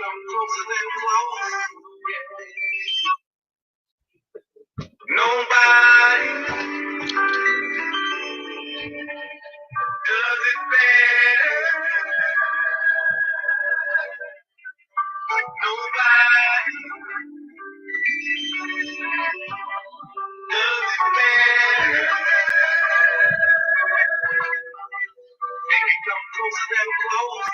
come closer than close. Nobody does it better. Nobody does it better. Baby, come closer than close.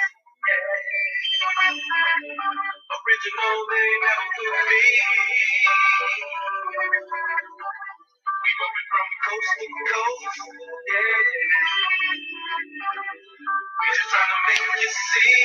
Original, they never could be. We moving from coast to coast. Yeah. We just trying to make you see.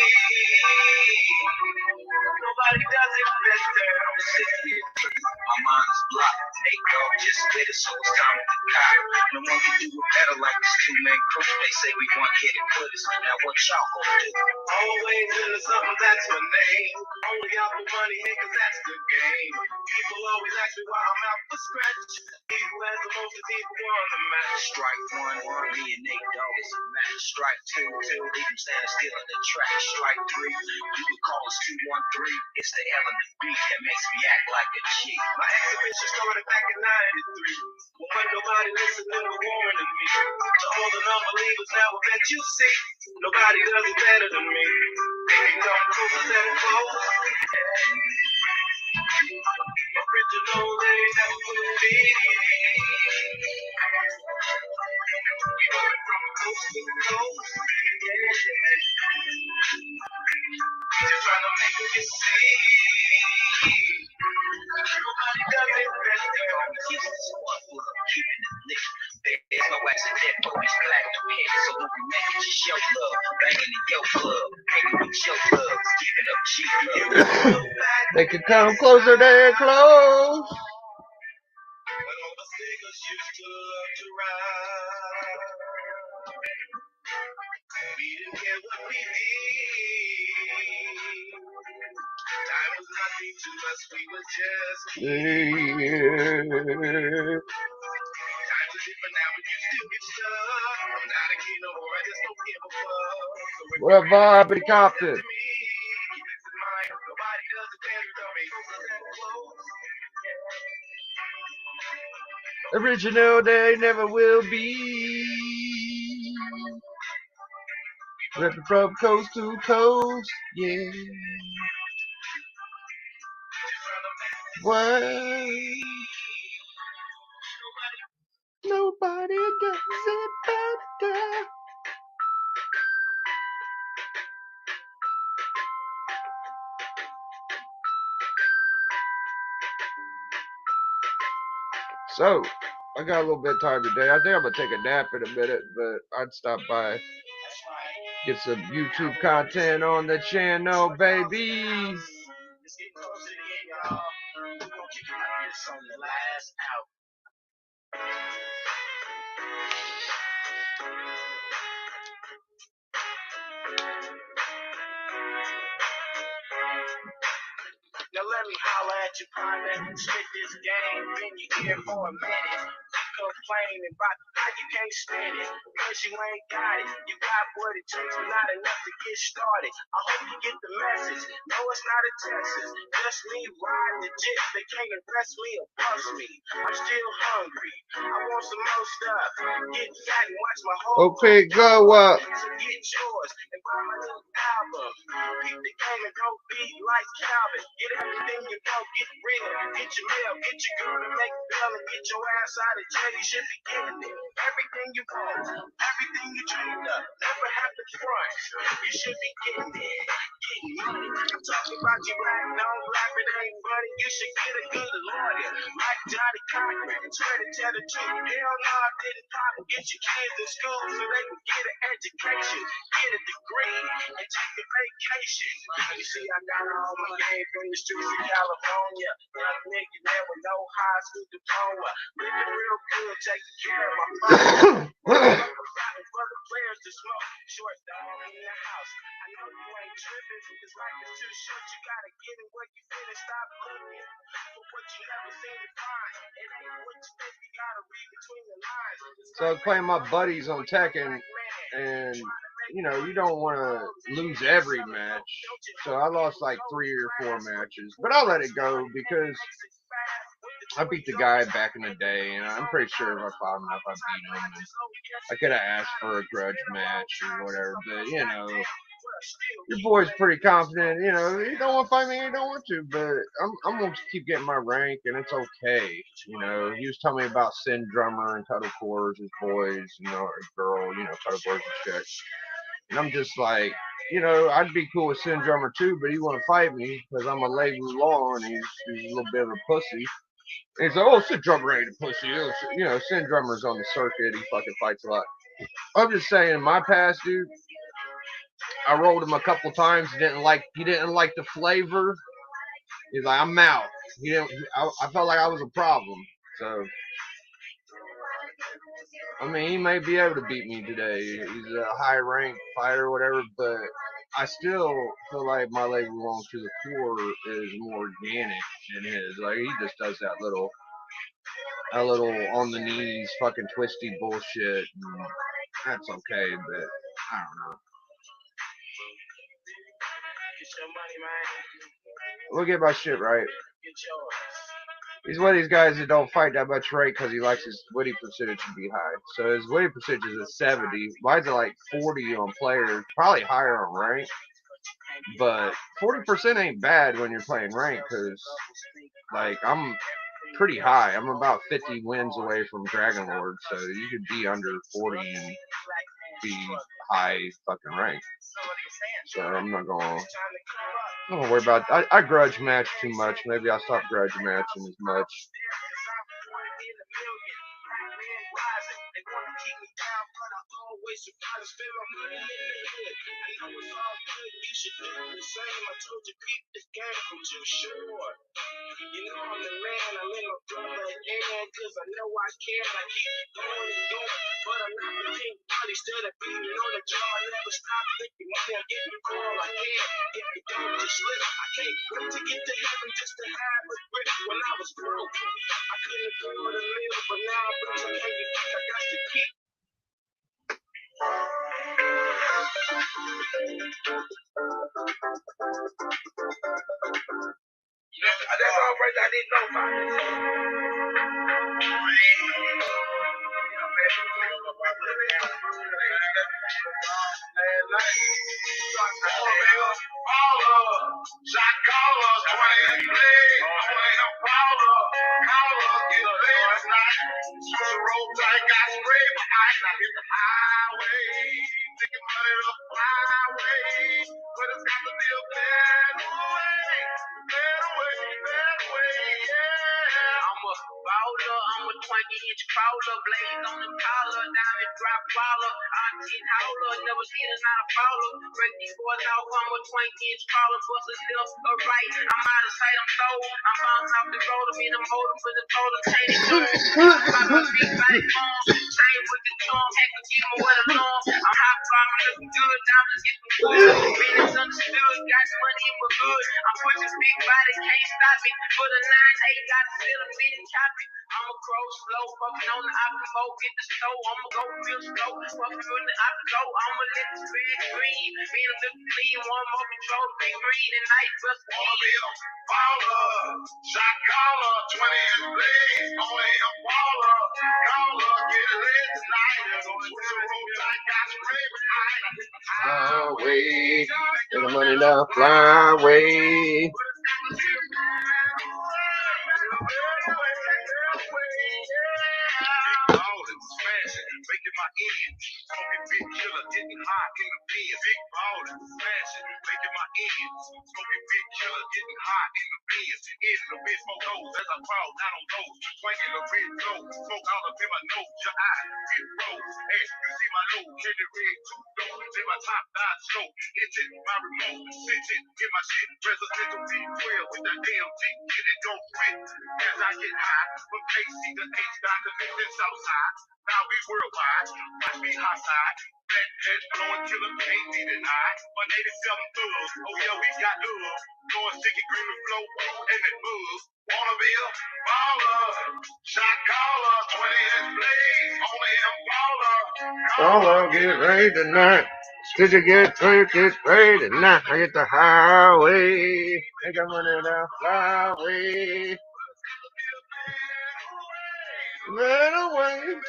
Nobody does it better. I'm sick here. My mind is blocked. They go just split it, so it's time to cop. No one can do it better like this two-man crew. They say we want here to put us. Now what y'all gonna do? Always into something, that's my name. Only out for money, niggas, that's the game. People always ask me why I'm out for scratch. He who has the most is he who won the match. Strike one, me and Nate Dogg is a match. Strike two, leave him standing still in the track. Strike three, you can call us 213. It's the L and the B that makes me act like a G. My exhibition started back in '93. When nobody listened to the warning to me. To all the non-believers, now I bet you see. Nobody does it better than me. Baby, come closer than close. Original, they never could be. We going from coast to coast. Just trying to make you see. Nobody does it better. Keeping it lit. There's no accident, always black to head. So when we make it, just show love. Banging in your club, hanging with your clubs, giving up G love. They can come closer than close. When all the singers used to love to ride, we didn't care what we did. Time was nothing to us, we were just kids. Times are different now, but you still get stuck. I'm not a kid no more, I just don't give a fuck. What up, Bob? Pretty confident. Nobody does it better than me. Original, they never will be. Ripping from coast to coast, yeah. What? Nobody does it better. So, I got a little bit of time today. I think I'm going to take a nap in a minute, but I'd stop by, get some YouTube content on the channel, baby. Now let me holler at you, partner. Spit this game, been you here for a minute. Complaining about how you can't stand it, cause you ain't got it. You got what it takes, but not enough to get started. I hope you get the message. No, it's not a Texas. Just me riding the jet. They can't arrest me or bust me. I'm still hungry. I want some more stuff. Get fat and watch my whole okay, go up. So get yours and buy my new album. Keep the game and don't be like Calvin. Get everything you know, get real. Get your mail, get your girl to make bail, and get your ass out of jail. You should be getting it. Everything you want, everything you dreamed of. Never have to front. You should be getting it. Getting money. I'm talking about you rapping on rap, it ain't funny. You should get a good lawyer. Like Johnny Cochran. Swear to tell the truth. Hell no, I didn't pop and get your kids in school so they can get an education, get a degree, and take a vacation. You see, I got all my game from the streets of California. Young nigga there with no high school diploma. Living real good, taking care of my family. For the players to smoke. Short dog in the house. I know you ain't tripping. This life is too short. You gotta get it where you fit and stop looking for what you never seen to find. It ain't what you think. You gotta read between the lines. So I was playing my buddies on Tekken, and you know, you don't want to lose every match. So I lost like 3 or 4 matches, but I'll let it go because I beat the guy back in the day, and I'm pretty sure if I fought him, if I beat him, I could have asked for a grudge match or whatever. But you know, your boy's pretty confident. You know, he don't want to fight me, he don't want to. But I'm gonna keep getting my rank, and it's okay. You know, he was telling me about Sin Drummer and Cuddle Cores, his boys, you know, or girl, you know, Cuddle Cores and shit. And I'm just like, you know, I'd be cool with Sin Drummer too, but he want to fight me because I'm a Lei Wulong and he's a little bit of a pussy. And he's like, oh, Sin Drummer ain't a pussy. You know, Sin Drummer's on the circuit. He fucking fights a lot. I'm just saying, in my past, dude, I rolled him a couple times. He didn't like the flavor. He's like, I'm out. He didn't. I felt like I was a problem. So I mean, he may be able to beat me today. He's a high ranked fighter or whatever, but I still feel like my leg belong to the core is more organic than his. Like he just does that little on the knees fucking twisty bullshit. And that's okay, but I don't know. We'll get my shit right. He's one of these guys that don't fight that much right because he likes his witty percentage to be high. So his witty percentage is at 70. Mine's at like 40 on players, probably higher on rank. But 40% ain't bad when you're playing rank because, like, I'm pretty high. I'm about 50 wins away from Dragon Lord, so you could be under 40 and be high fucking rank. So I'm not gonna worry about it. I grudge match too much. Maybe I'll stop grudge matching as much. You know I'm the man, I let my brother in, cause I know I can. I keep going and going, but I'm not the king. Money still a beating on the drum. I never stop thinking money, I'm getting all I can. If you don't just slip, I can't wait to get to heaven just to have a grip. When I was broke, I couldn't afford a meal, but now I'm rich. I can't get I got to keep. That's all right, I didn't know about Shot caller, 20 and play. 20 and baller. Caller, get a late tonight. The road tight, got sprayed behind. I hit the highway. Taking money to the highway. But it's got to be a better way. Better way, better way, yeah. I'm a baller, I'm a 20-inch crawler. Blade on the collar, diamond drop baller. Auntie howler, never seen a not a baller. Break these boys out, I'm a 20-inch crawler. Bust a left or right, I'm out of sight, I'm sold. I'm bouncing off the road, I'm in the motor with the total chain and tune. Pop my feet by the phone, chain with the tune, heck, keep me with a norm. I'm hot, I'm looking good, I'm just getting good. Being understood, got money in my hood. I'm pushing big body, can't stop it. For the 9-8, got to feel a bit and chop it. I'ma crow slow, fucking on the optimal, get the stove. I'ma go real slow, fucking on the optimal. I'ma let the red green, being a little clean, one more control, big green and night, just wanna be a baller, shot caller, 20 and blaze, only a baller, caller, get it red tonight. Only the road I got spray behind. Highway, get the money down, fly away. Making my ends, smoking big killer, getting hot in the bins. Big ballin', smashing, making my ends, smoking big killer, getting hot in the bins. In the bitch smoke those as I crawl down on those, swinging the red flow, smoke all up in my nose, your eye get rose. Hey, you see my low, candy red too low, then my top died slow, hitting my remote, sitting in my shit, presidential D12 with that damn G, get it go quick as I get high, from KC to H, Dr. Mixin' Southside. Now we worldwide, watch me hot side. That head blowing killer can't be denied. 187 thugs. Oh yeah, we got love. Going sticky green with flow and that buzz. Wanna be a baller, shot caller, 20 inch blaze, only him baller. Caller, get ready tonight. Did you get ready tonight? I hit the highway. Think I'm running down flyway. Ran away.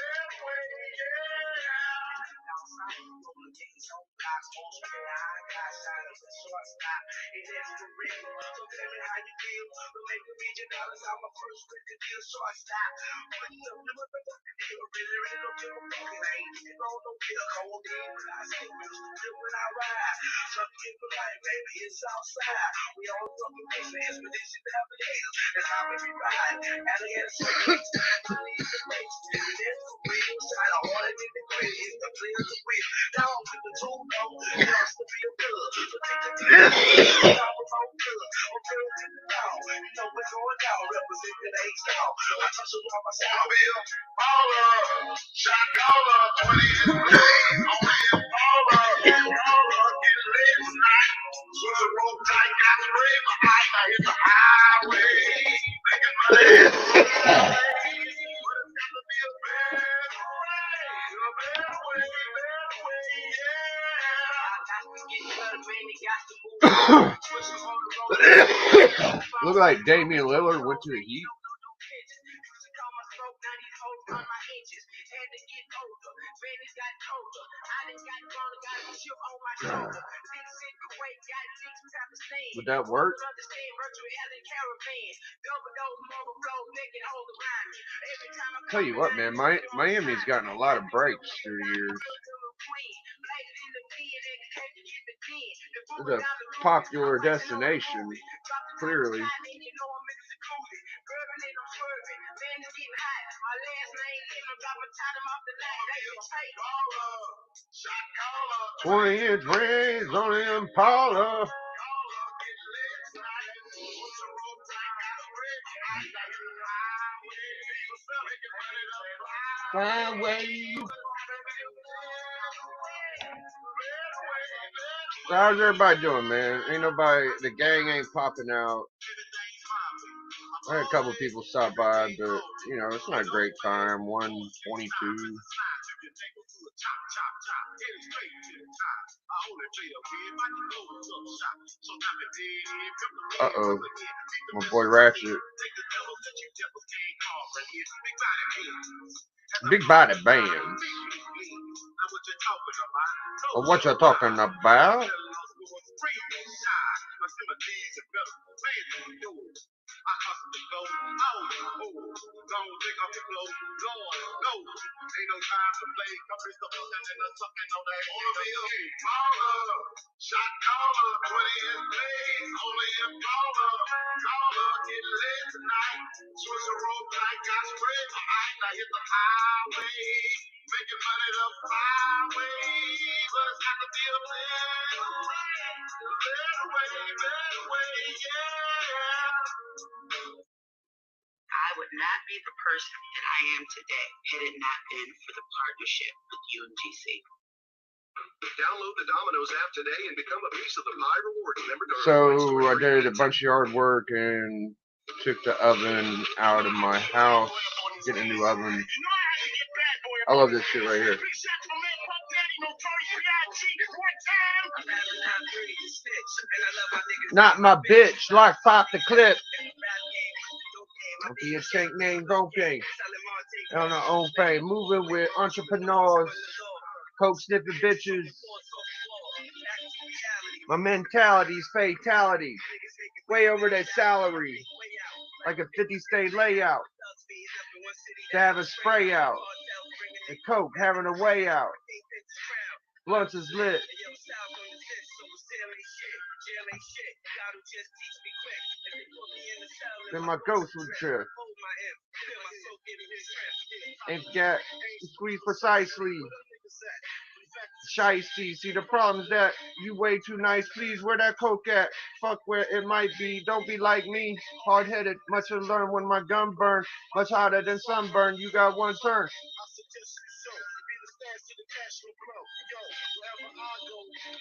Look like Damian Lillard went to the Heat. Would that work? Tell you what, man, Miami's gotten a lot of breaks through the years. It's a popular destination, clearly. "20 inch rings on the Impala." Flyway. So how's everybody doing, man? Ain't nobody, the gang ain't popping out. I had a couple people stop by, but, you know, it's not a great time. 1:22. Uh-oh. My boy Ratchet. Big body bands. What you talking about? I would not be the person that I am today had it not been for the partnership with UMGC. Download the Domino's app today and become a piece of the pie reward. So I did a bunch of yard work and took the oven out of my house. Get a new oven. I love this shit right here. Not my bitch, like pop the clip. Be a tank named Bokeh. On our own fame. Moving with entrepreneurs. Coke sniffing bitches. My mentality's fatality. Way over their salary. Like a 50-state layout. To have a spray out. The Coke having a way out. Blunts is lit. Then my ghost would trip. Ain't got squeeze precisely. Shiesty, see the problem's that you way too nice. Please, where that Coke at? Fuck where it might be. Don't be like me. Hard-headed, much to learn when my gun burns. Much hotter than sunburn. You got one turn.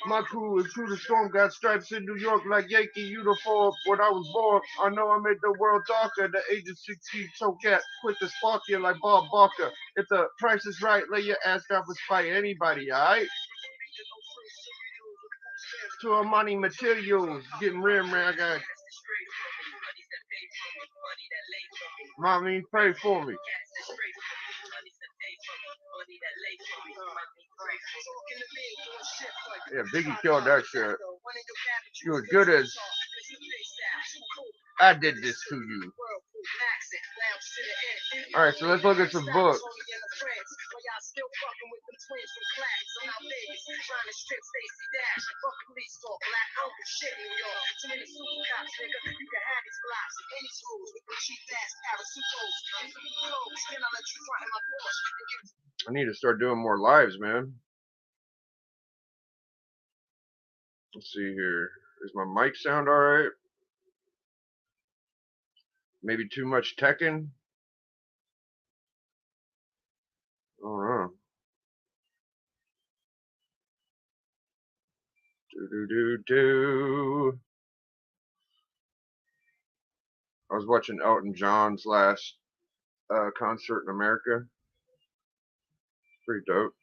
My crew is true to storm, got stripes in New York like Yankee uniform. When I was born, I know I made the world darker. At the age of 16, so get quick to spark you like Bob Barker. If the price is right, lay your ass down for spite anybody, alright? To our money materials, getting rim, man. I got. Mommy, pray for me. Yeah, Biggie killed that shit. You as good as I did this to you. Alright, so let's look at some books. I need to start doing more lives, man. Let's see here. Is my mic sound alright? Maybe too much Tekken? I don't know. Do. I was watching Elton John's last concert in America. Pretty dope.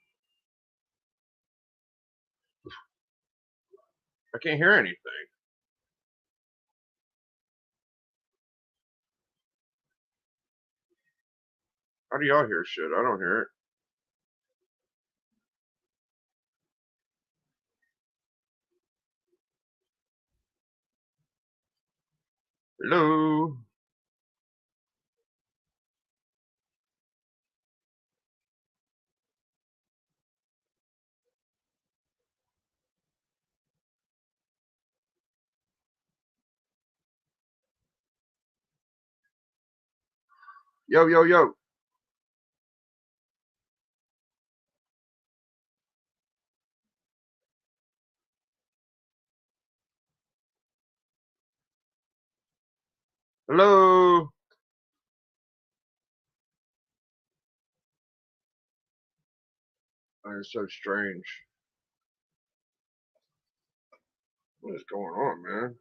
I can't hear anything. How do y'all hear shit? I don't hear it. Hello? Yo, yo, yo. Hello? That is so strange. What is going on, man?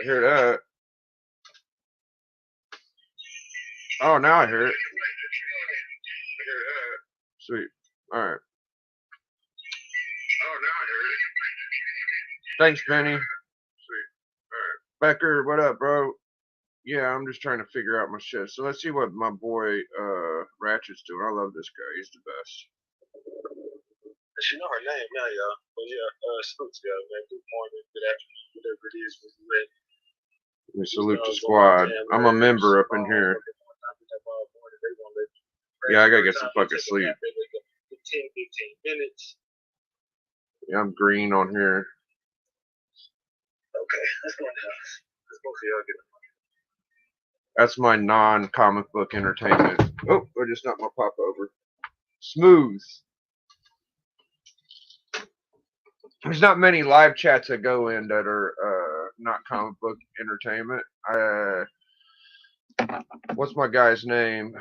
I hear that. Oh, now I hear it. Sweet. Alright. Thanks, Benny. Sweet. Alright. Becker, what up, bro? Yeah, I'm just trying to figure out my shit. So let's see what my boy Ratchet's doing. I love this guy. He's the best. She know her name now, y'all. But yeah, salute to y'all, man. Good morning, good afternoon, whatever it is when you're ready. We salute the squad. I'm a member up in here. Yeah, I gotta get some fucking sleep. 10, 15 minutes. Yeah, I'm green on here. Okay, let's go now. Let's go for y'all get That's my non-comic book entertainment. Oh, I just knocked my pop over. Smooth. There's not many live chats that go in that are not comic book entertainment. What's my guy's name?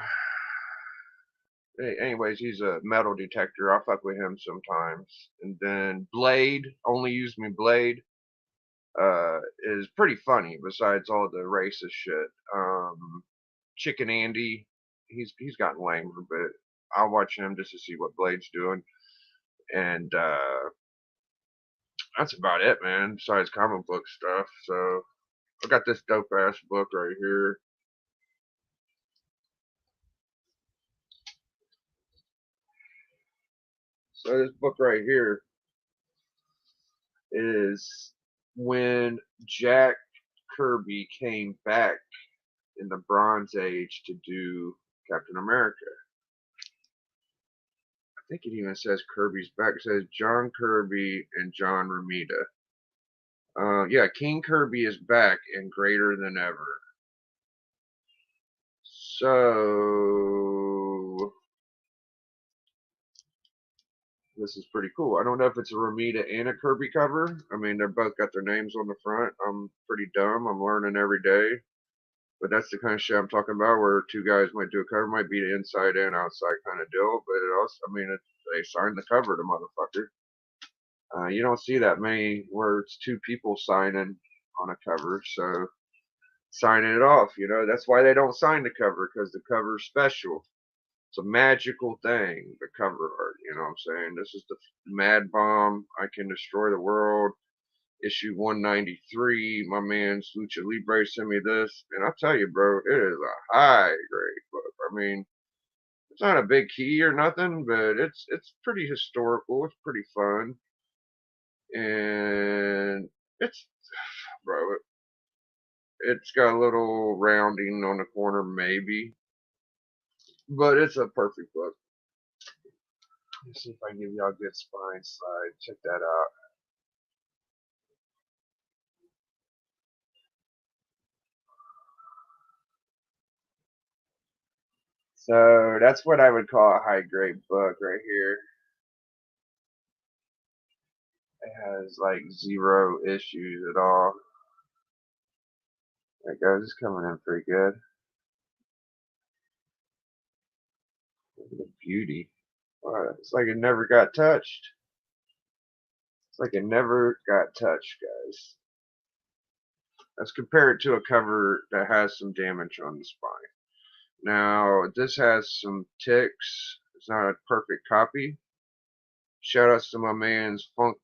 Anyways, he's a metal detector. I'll fuck with him sometimes. And then Blade, only use me Blade, is pretty funny besides all the racist shit. Chicken Andy, he's gotten lamer, but I'll watch him just to see what Blade's doing. And that's about it, man, besides comic book stuff. So I got this dope ass book right here. So this book right here is when Jack Kirby came back in the Bronze Age to do Captain America. I think it even says Kirby's back. It says John Kirby and John Romita. Yeah, King Kirby is back and greater than ever. So This is pretty cool. I don't know if it's a Ramita and a Kirby cover. I mean, they're both got their names on the front. I'm pretty dumb. I'm learning every day. But that's the kind of shit I'm talking about, where two guys might do a cover, might be the inside and outside kind of deal. But it also, I mean, they signed the cover, the motherfucker. You don't see that many where it's two people signing on a cover, so signing it off, that's why they don't sign the cover, because the cover's special. It's a magical thing, the cover art, you know what I'm saying? This is the Mad Bomb, I Can Destroy the World, issue 193. My man's Lucha Libre sent me this, and I'll tell you, bro, it is a high grade book. I mean, it's not a big key or nothing, but it's pretty historical. It's pretty fun, and it's, bro, it's got a little rounding on the corner, maybe, but it's a perfect book. Let's see if I can give y'all a good spine side. Check that out. So that's what I would call a high grade book right here. It has like 0 issues at all. That guy's coming in pretty good. Look at the beauty. Wow, it's like it never got touched. It's like it never got touched, guys. Let's compare it to a cover that has some damage on the spine. Now, this has some ticks. It's not a perfect copy. Shout outs to my man's Funk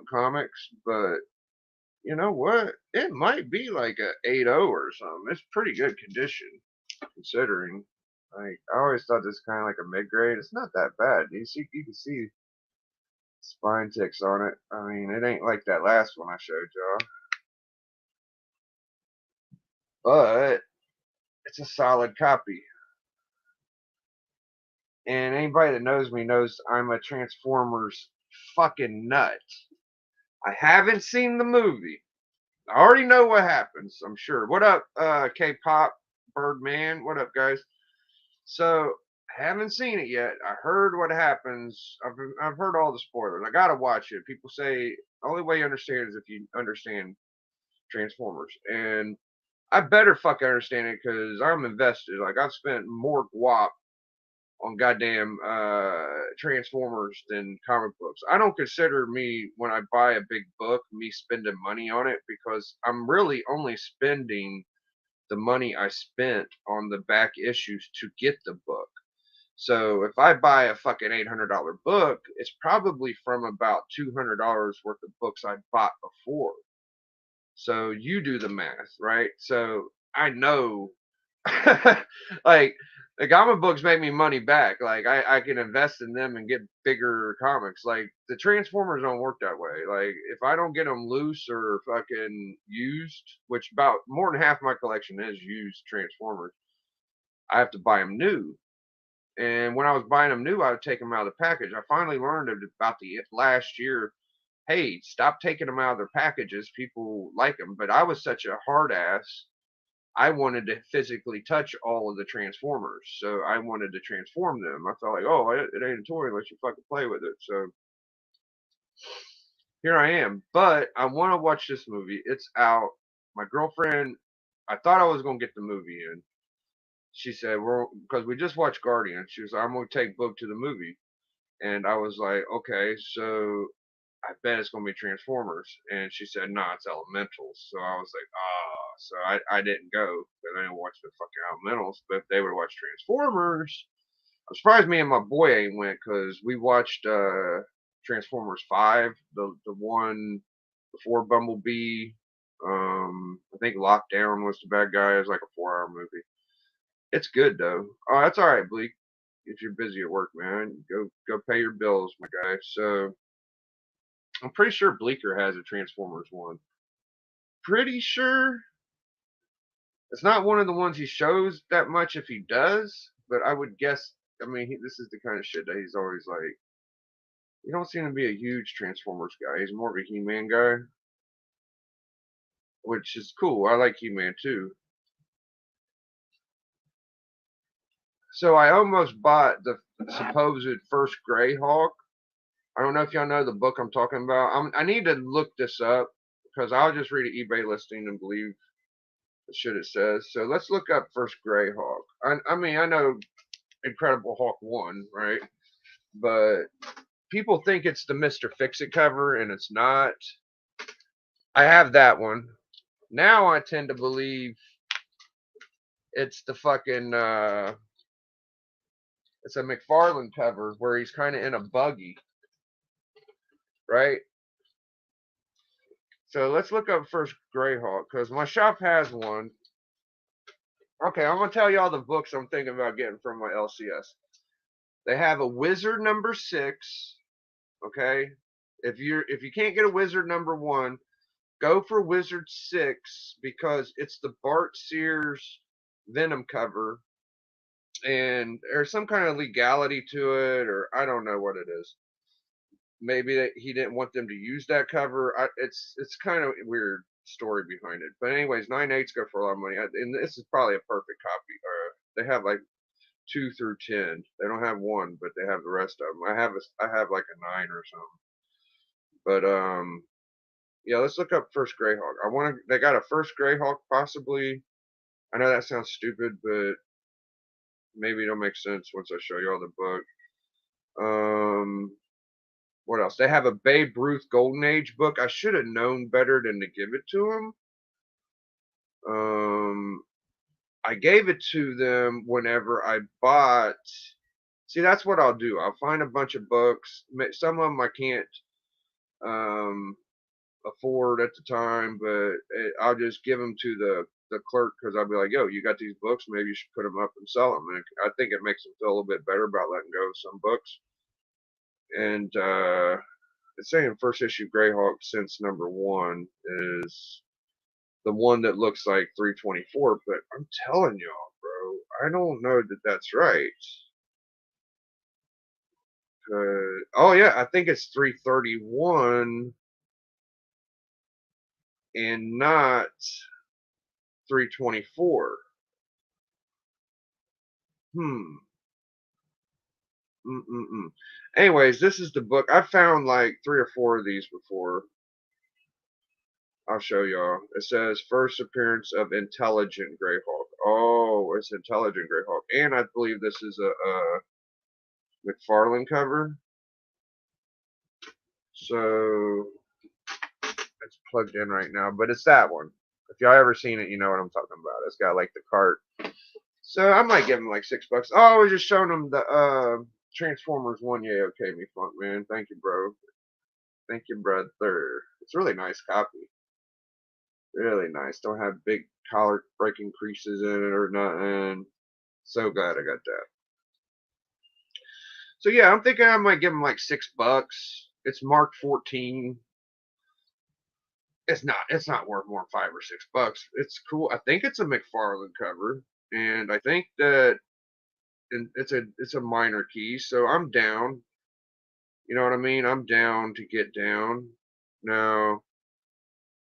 Comics, but you know what? It might be like a 8.0 or something. It's pretty good condition, considering. Like, I always thought this kind of like a mid grade. It's not that bad. You can see spine ticks on it. I mean, it ain't like that last one I showed y'all, but it's a solid copy. And anybody that knows me knows I'm a Transformers fucking nut. I haven't seen the movie. I already know what happens, I'm sure. What up, K-pop Birdman? What up, guys? So, I haven't seen it yet. I heard what happens. I've heard all the spoilers. I gotta watch it. People say the only way you understand is if you understand Transformers, and I better fucking understand it because I'm invested. Like, I've spent more guap on goddamn Transformers than comic books. I don't consider me, when I buy a big book, me spending money on it, because I'm really only spending the money I spent on the back issues to get the book. So if I buy a fucking $800 book, it's probably from about $200 worth of books I bought before. So you do the math, right? So I know, like, the comic books make me money back. Like, I can invest in them and get bigger comics. Like, the Transformers don't work that way. Like, if I don't get them loose or fucking used, which about more than half my collection is used Transformers, I have to buy them new. And when I was buying them new, I would take them out of the package. I finally learned about the last year. Hey, stop taking them out of their packages. People like them. But I was such a hard ass. I wanted to physically touch all of the Transformers. So I wanted to transform them. I felt like, oh, it ain't a toy unless you fucking play with it. So here I am. But I want to watch this movie. It's out. My girlfriend, I thought I was going to get the movie in. She said, well, because we just watched Guardian. She was like, I'm going to take Book to the movie. And I was like, okay, so I bet it's gonna be Transformers. And she said, no, it's Elementals. So I was like, oh, so I didn't go because I didn't watch the fucking Elementals. But if they would watch Transformers, I'm surprised me and my boy ain't went, because we watched Transformers 5, the one before Bumblebee. I think Lockdown was the bad guy. It was like a 4-hour movie. It's good though. Oh, that's all right, Bleak. If you're busy at work, man, go pay your bills, my guy. So I'm pretty sure Bleeker has a Transformers one. Pretty sure it's not one of the ones he shows that much if he does, but I would guess. I mean, this is the kind of shit that he's always like. He don't seem to be a huge Transformers guy. He's more of a He-Man guy, which is cool. I like He-Man too. So I almost bought the supposed first Greyhawk. I don't know if y'all know the book I'm talking about. I need to look this up because I'll just read an eBay listing and believe the shit it says. So let's look up first Greyhawk. I mean, I know Incredible Hulk 1, right? But people think it's the Mr. Fix-It cover, and it's not. I have that one. Now I tend to believe it's the fucking, it's a McFarlane cover where he's kind of in a buggy, right? So let's look up first Greyhawk because my shop has one. Okay, I'm gonna tell y'all the books I'm thinking about getting from my LCS. They have a Wizard #6. Okay, if you can't get a Wizard #1, go for Wizard 6 because it's the Bart Sears Venom cover, and there's some kind of legality to it, or I don't know what it is. Maybe that he didn't want them to use that cover. It's kind of a weird story behind it. But anyways, 9/8 go for a lot of money, and this is probably a perfect copy. They have like 2 through 10. They don't have one, but they have the rest of them. I have like a 9 or something. But yeah, let's look up first Greyhawk. They got a first Greyhawk possibly. I know that sounds stupid, but maybe it'll make sense once I show you all the book. What else? They have a Babe Ruth Golden Age book. I should have known better than to give it to them. I gave it to them whenever I bought. See, that's what I'll do. I'll find a bunch of books. Some of them I can't afford at the time, but I'll just give them to the clerk because I'll be like, yo, you got these books, maybe you should put them up and sell them. And I think it makes them feel a little bit better about letting go of some books. And it's saying first issue Greyhawk since #1 is the one that looks like 324, but I'm telling y'all, bro, I don't know that that's right. Oh yeah, I think it's 331 and not 324. Hmm. Mm-mm-mm. Anyways, this is the book. I found like 3 or 4 of these before. I'll show y'all. It says first appearance of Intelligent Greyhawk. Oh, it's Intelligent Greyhawk. And I believe this is a McFarlane cover. So it's plugged in right now, but it's that one. If y'all ever seen it, you know what I'm talking about. It's got like the cart. So I might give him like $6. Oh, I was just showing him the Transformers one. Yeah, okay, me funk man. Thank you, bro. Thank you, brother. It's a really nice copy. Really nice. Don't have big collar breaking creases in it or nothing. So glad I got that. So yeah, I'm thinking I might give him like $6. It's marked 14. It's not worth more than $5 or $6. It's cool. I think it's a McFarlane cover, and I think that it's a minor key. So I'm down. You know what I mean? I'm down to get down. Now,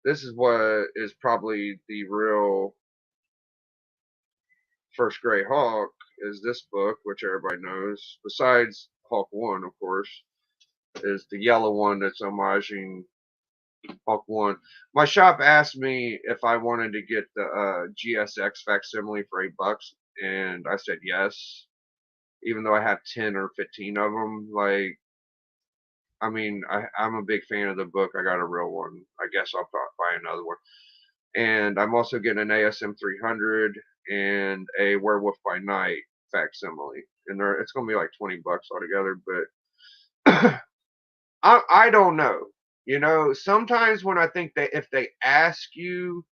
this is what is probably the real first Greyhawk is this book, which everybody knows. Besides Hulk 1, of course, is the yellow one that's homaging Hulk 1. My shop asked me if I wanted to get the GSX facsimile for $8, and I said yes, even though I have 10 or 15 of them. Like, I mean, I'm a big fan of the book. I got a real one. I guess I'll buy another one. And I'm also getting an ASM 300 and a Werewolf by Night facsimile. And it's going to be like $20 altogether. But I don't know. You know, sometimes when I think that if they ask you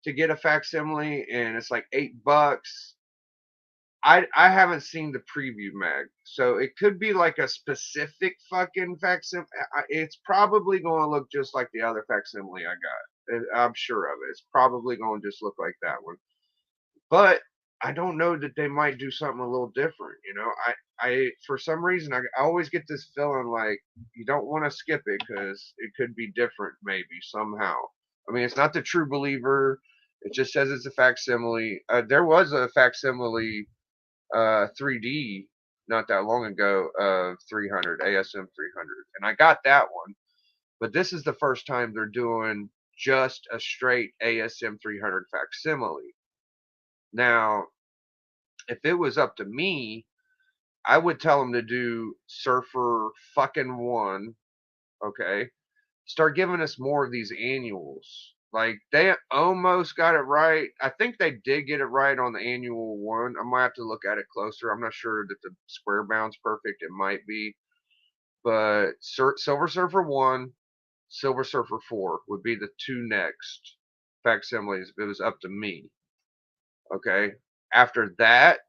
to get a facsimile and it's like $8, I haven't seen the preview mag, so it could be like a specific fucking facsimile. It's probably going to look just like the other facsimile I got. I'm sure of it. It's probably going to just look like that one. But I don't know that they might do something a little different. You know, I for some reason I always get this feeling like you don't want to skip it because it could be different maybe somehow. I mean, it's not the True Believer. It just says it's a facsimile. There was a facsimile 3D not that long ago of 300 ASM 300, and I got that one. But this is the first time they're doing just a straight ASM 300 facsimile. Now, if it was up to me, I would tell them to do Surfer fucking 1, okay? Start giving us more of these annuals. Like, they almost got it right. I think they did get it right on the annual 1. I might have to look at it closer. I'm not sure that the square bound's perfect. It might be. But Silver Surfer 1, Silver Surfer 4 would be the 2 next facsimiles if it was up to me. Okay? After that,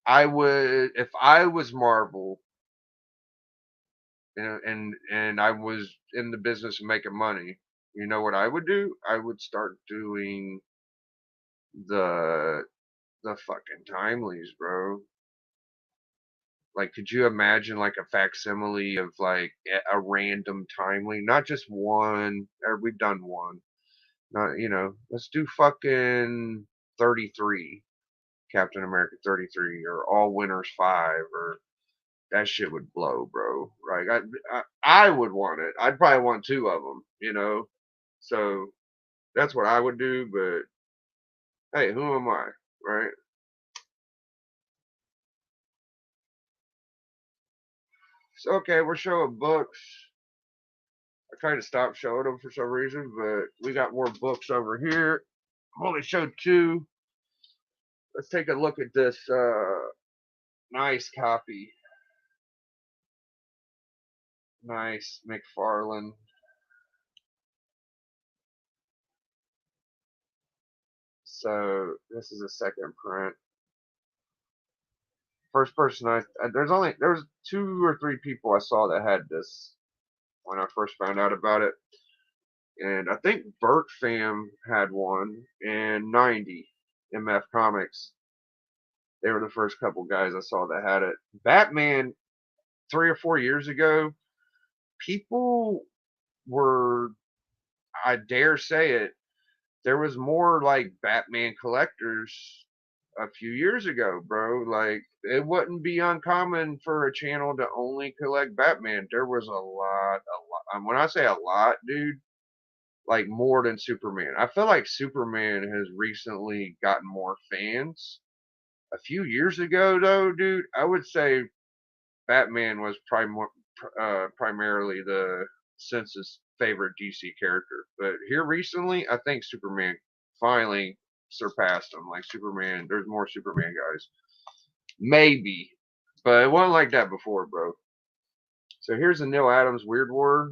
I would, if I was Marvel, and I was in the business of making money, you know what I would do? I would start doing the the fucking timelies, bro. Like, could you imagine like a facsimile of like a random timely, not just one? Or we've done one. Not, let's do fucking 33, Captain America 33, or All Winners 5, or that shit would blow, bro. Right? I would want it. I'd probably want 2 of them. So that's what I would do. But hey, who am I, right? So okay, we're showing books. I kind of stopped showing them for some reason, but we got more books over here. I've only showed 2. Let's take a look at this nice copy. Nice McFarlane. So this is a second print. First person there's 2 or 3 people I saw that had this when I first found out about it, and I think Burt Fam had one, and 90 MF Comics. They were the first couple guys I saw that had it. Batman 3 or 4 years ago, people were, I dare say it, there was more like Batman collectors a few years ago, bro. Like, it wouldn't be uncommon for a channel to only collect Batman. There was a lot. When I say a lot, dude, like more than Superman. I feel like Superman has recently gotten more fans. A few years ago, though, dude, I would say Batman was primarily the census favorite DC character. But here recently, I think Superman finally surpassed him. Like, Superman, there's more Superman guys. Maybe. But it wasn't like that before, bro. So here's the Neil Adams Weird War.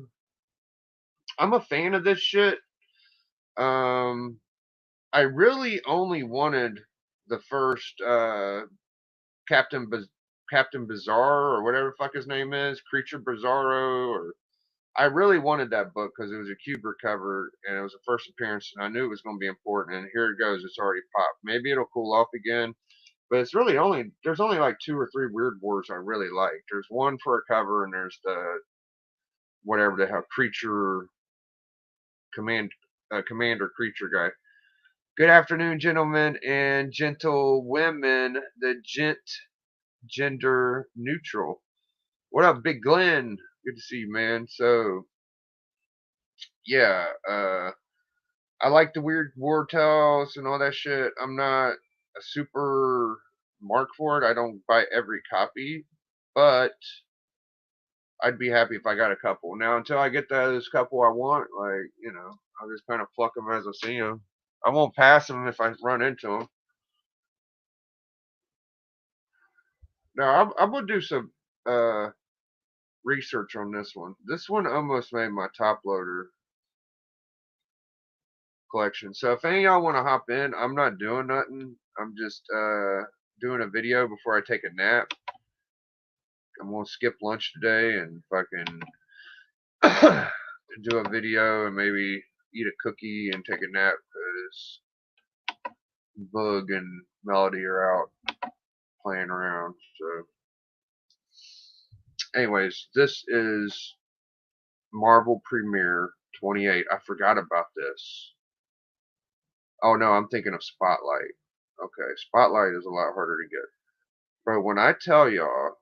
I'm a fan of this shit. I really only wanted the first Captain Captain Bizarre, or whatever the fuck his name is, Creature Bizarro, or I really wanted that book because it was a Kubrick cover and it was a first appearance, and I knew it was going to be important. And here it goes, it's already popped. Maybe it'll cool off again, but it's really there's only like 2 or 3 Weird Wars I really like. There's one for a cover, and there's the whatever the hell creature commander creature guy. Good afternoon, gentlemen and gentlewomen. The gender neutral. What up, Big Glenn? Good to see you, man. So yeah, I like the Weird War tales and all that shit. I'm not a super mark for it. I don't buy every copy, but I'd be happy if I got a couple. Now, until I get those couple I want, like, I'll just kind of pluck them as I see them. I won't pass them if I run into them. Now, I'm gonna do some research on this one. This one almost made my top loader collection. So if any of y'all want to hop in, I'm not doing nothing. I'm just doing a video before I take a nap. I'm gonna skip lunch today and fucking do a video and maybe eat a cookie and take a nap because Bug and Melody are out playing around. So, anyways, this is Marvel Premiere 28. I forgot about this. Oh no, I'm thinking of Spotlight. Okay, Spotlight is a lot harder to get. Bro, when I tell y'all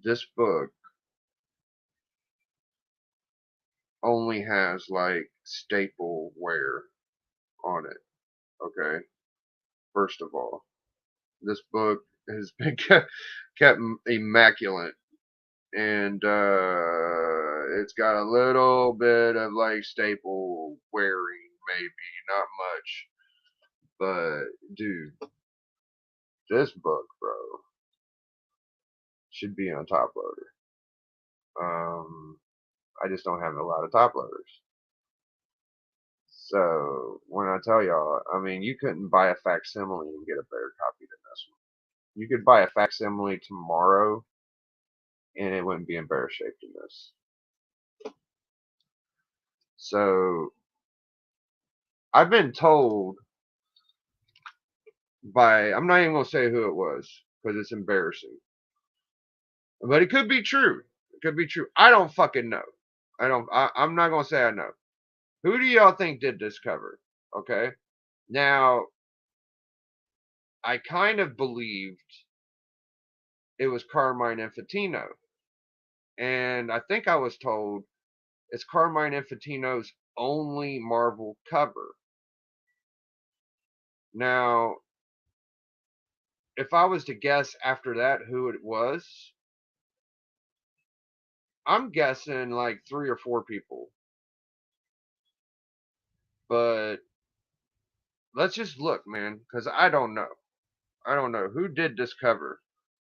this book only has like staple wear on it. Okay, first of all, this book has been kept immaculate, and it's got a little bit of like staple wearing, maybe not much, but dude, this book, bro, should be on top loader. I just don't have a lot of top loaders. So when I tell y'all, I mean, you couldn't buy a facsimile and get a better copy than this one. You could buy a facsimile tomorrow, and it wouldn't be in better shape than this. So I've been told by, I'm not even gonna say who it was because it's embarrassing, but it could be true. It could be true. I don't fucking know. I'm not gonna say I know. Who do y'all think did this cover? Okay. Now I kind of believed it was Carmine Infantino. And I think I was told it's Carmine Infantino's only Marvel cover. Now, if I was to guess after that who it was, I'm guessing like 3 or 4 people. But let's just look, man, because I don't know. I don't know who did this cover.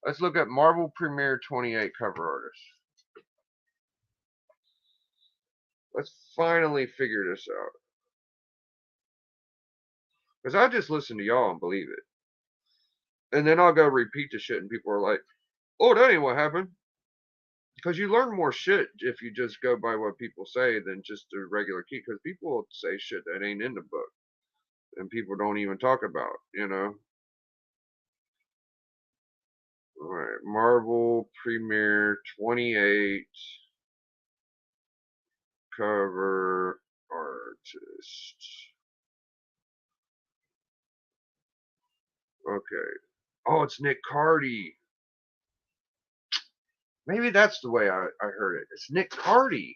Let's look at Marvel Premiere 28 cover artist. Let's finally figure this out. Because I just listen to y'all and believe it. And then I'll go repeat the shit, and people are like, oh, that ain't what happened. Because you learn more shit if you just go by what people say than just a regular key. Because people say shit that ain't in the book. And people don't even talk about, you know. Alright, Marvel Premiere 28 cover artist. Okay. Oh, it's Nick Cardy. Maybe that's the way I heard it. It's Nick Cardy.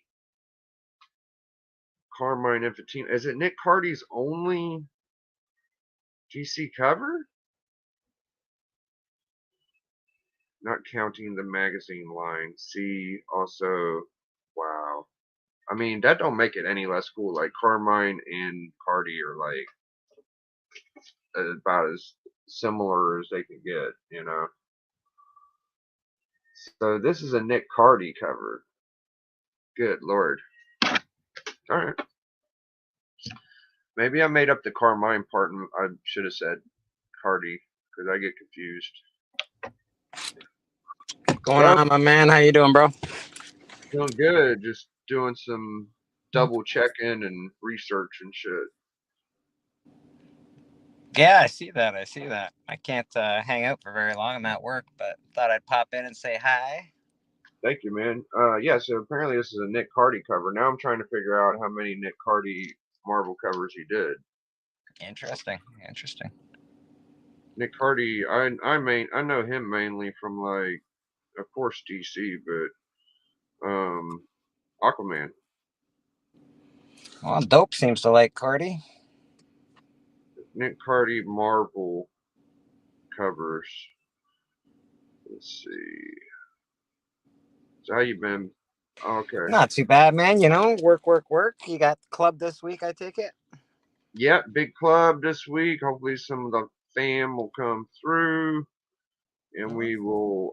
Carmine Infantino. Is it Nick Cardy's only GC cover? Not counting the magazine line. See, also, wow. I mean, that don't make it any less cool. Like, Carmine and Cardi are, like, about as similar as they can get, you know? So, this is a Nick Cardy cover. Good lord. Alright. Maybe I made up the Carmine part and I should have said Cardi, because I get confused. Going on, my man? How you doing, bro? Doing good. Just doing some double checking and research and shit. Yeah, I see that. I can't hang out for very long. I'm at work, but thought I'd pop in and say hi. Thank you, man. Yeah, so apparently this is a Nick Cardy cover. Now I'm trying to figure out how many Nick Cardy Marvel covers he did. Interesting. Nick Cardy, I know him mainly from, like, of course DC, but Aquaman. Well, Dope seems to like Cardi. Nick Cardy Marvel covers. Let's see. So how you been? Okay. Not too bad, man. You know, work. You got club this week, I take it? Yeah, big club this week. Hopefully some of the fam will come through, and we will.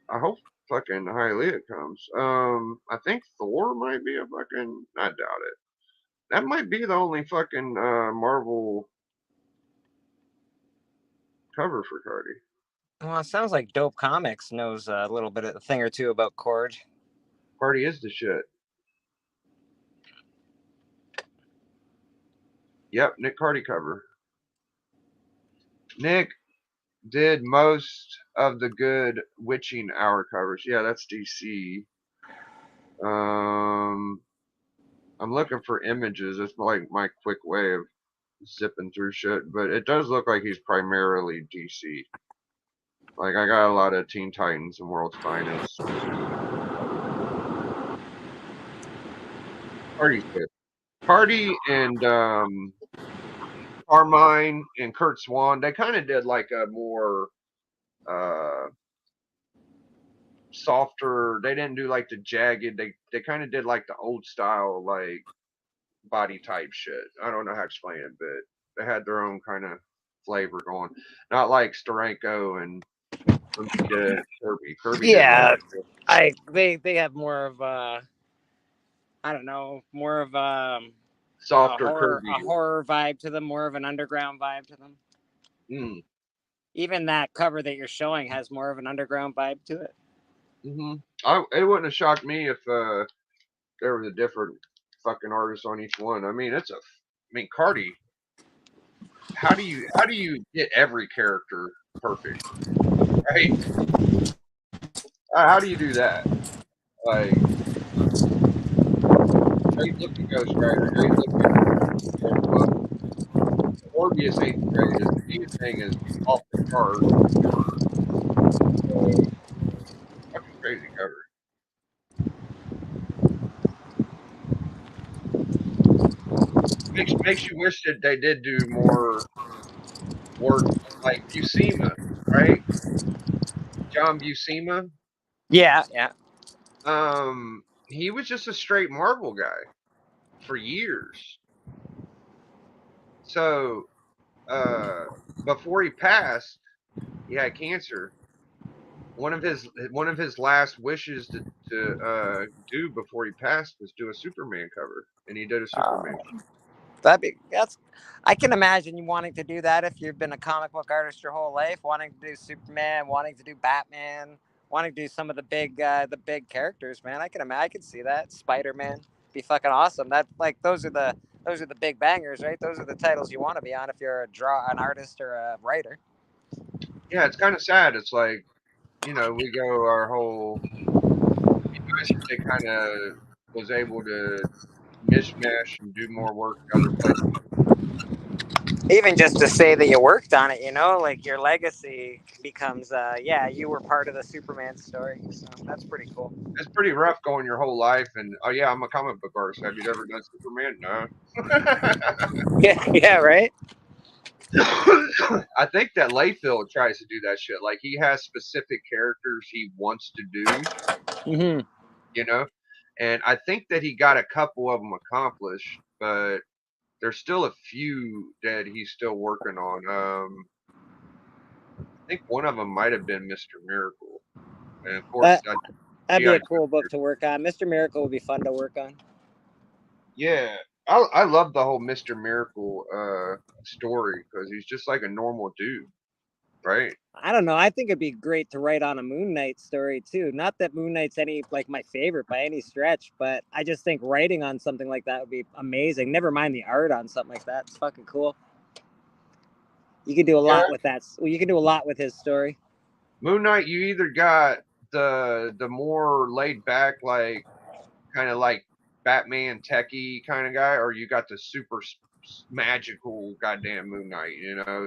I hope fucking Hialeah comes. I think Thor might be a fucking. I doubt it. That might be the only fucking Marvel cover for Cardi. Well, it sounds like Dope Comics knows a little bit of a thing or two about Cord. Cardi is the shit. Yep, Nick Cardi cover. Nick did most of the good Witching Hour covers. Yeah, that's DC. I'm looking for images. It's like my quick way of zipping through shit, but it does look like he's primarily DC. Like I got a lot of Teen Titans and World's Finest. Party's good. Party and Carmine and Kurt Swan, they kind of did like a more uh softer. They didn't do like the jagged. They kind of did like the old style like body type shit. I don't know how to explain it, but they had their own kind of flavor going. Not like Steranko and Bermuda Kirby. Kirby did like Yeah, they have more of I don't know, more of softer Kirby. a horror vibe to them, more of an underground vibe to them. Mm. Even that cover that you're showing has more of an underground vibe to it. Hmm. It wouldn't have shocked me if there was a different fucking artist on each one. I mean, Cardi. How do you get every character perfect, right? How do you do that? Like, great looking Ghost Rider, great looking Book. Morbius ain't the greatest. Anything is off the chart. Fucking crazy cover. Makes you wish that they did do more work like Buscema, right? John Buscema. Yeah, yeah. He was just a straight Marvel guy for years. So, uh, before he passed, he had cancer. One of his last wishes to do before he passed was do a Superman cover, and he did a Superman. That's. I can imagine you wanting to do that if you've been a comic book artist your whole life, wanting to do Superman, wanting to do Batman, wanting to do some of the big characters. Man, I can imagine. I can see that Spider Man be fucking awesome. That like those are the big bangers, right? Those are the titles you want to be on if you're an artist or a writer. Yeah, it's kind of sad. It's like we go our whole. Nice if they kind of was able to mishmash and do more work other places. Even just to say that you worked on it, like your legacy becomes, yeah, you were part of the Superman story. So that's pretty cool. It's pretty rough going your whole life and oh yeah, I'm a comic book artist. Have you ever done Superman? No. Yeah, yeah, right. I think that Layfield tries to do that shit. Like he has specific characters he wants to do, Mm-hmm. you know, and I think that he got a couple of them accomplished, but there's still a few that he's still working on. I think one of them might have been Mr. Miracle, and of course, That that'd be GI. a cool book to work on. Mr. Miracle would be fun to work on. Yeah, I love the whole Mr. Miracle story because he's just like a normal dude, right? I don't know. I think it'd be great to write on a Moon Knight story too. Not that Moon Knight's any like my favorite by any stretch, but I just think writing on something like that would be amazing. Never mind the art on something like that. It's fucking cool. You could do a Yeah, lot with that. Well, you can do a lot with his story. Moon Knight, you either got the more laid back, like kind of like Batman techie kind of guy, or you got the super magical goddamn Moon Knight,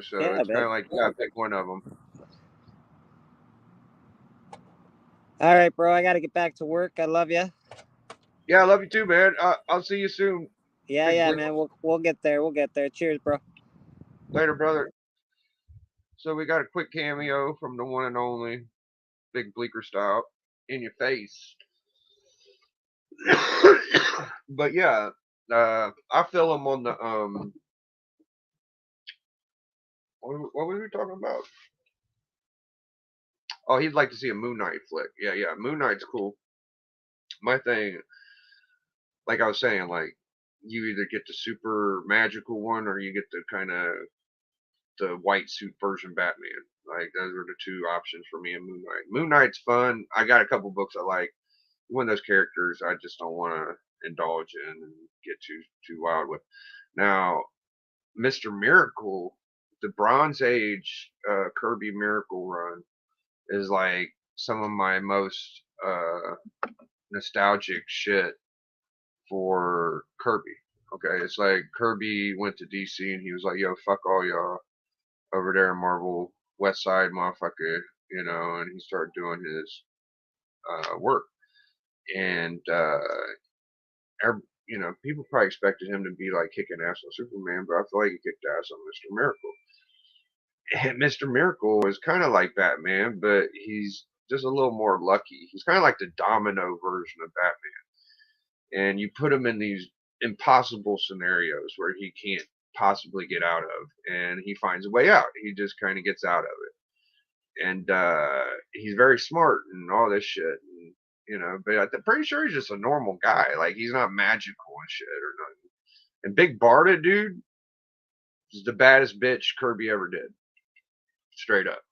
So Yeah, it's kind man. of like you gotta pick one of them. All right, bro. I got to get back to work. I love you. Yeah, I love you too, man. I'll see you soon. Yeah, Big yeah, Bleak. man. We'll get there. We'll get there. Cheers, bro. Later, brother. So we got a quick cameo from the one and only Big Bleaker style in your face. But yeah, I feel him on the what were we talking about? Oh, he'd like to see a Moon Knight flick. Yeah, yeah, Moon Knight's cool. My thing, like I was saying, like you either get the super magical one or you get the kind of the white suit version Batman. Like those are the two options for me in Moon Knight. Moon Knight's fun. I got a couple books I like. One of those characters I just don't want to indulge in and get too wild with. Now, Mr. Miracle, the Bronze Age Kirby Miracle run is like some of my most nostalgic shit for Kirby. Okay, it's like Kirby went to DC and he was like, "Yo, fuck all y'all over there in Marvel West Side, motherfucker," and he started doing his work. And people probably expected him to be like kicking ass on Superman, but I feel like he kicked ass on Mr. Miracle. And Mr. Miracle is kind of like Batman, but he's just a little more lucky. He's kind of like the Domino version of Batman. And you put him in these impossible scenarios where he can't possibly get out of, and he finds a way out. He just kind of gets out of it. And he's very smart and all this shit. And, but I'm pretty sure he's just a normal guy. Like, he's not magical and shit or nothing. And Big Barda, dude, is the baddest bitch Kirby ever did. Straight up.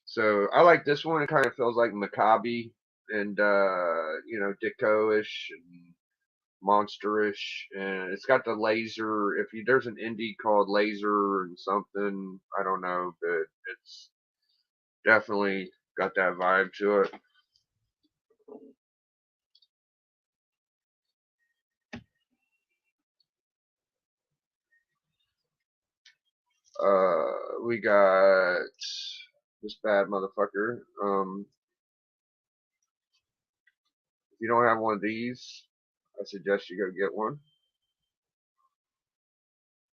So I like this one. It kind of feels like Maccabi and Dicko-ish and monsterish, and it's got the laser. There's an indie called Laser and something, I don't know, but it's definitely got that vibe to it. We got this bad motherfucker. If you don't have one of these, I suggest you go get one.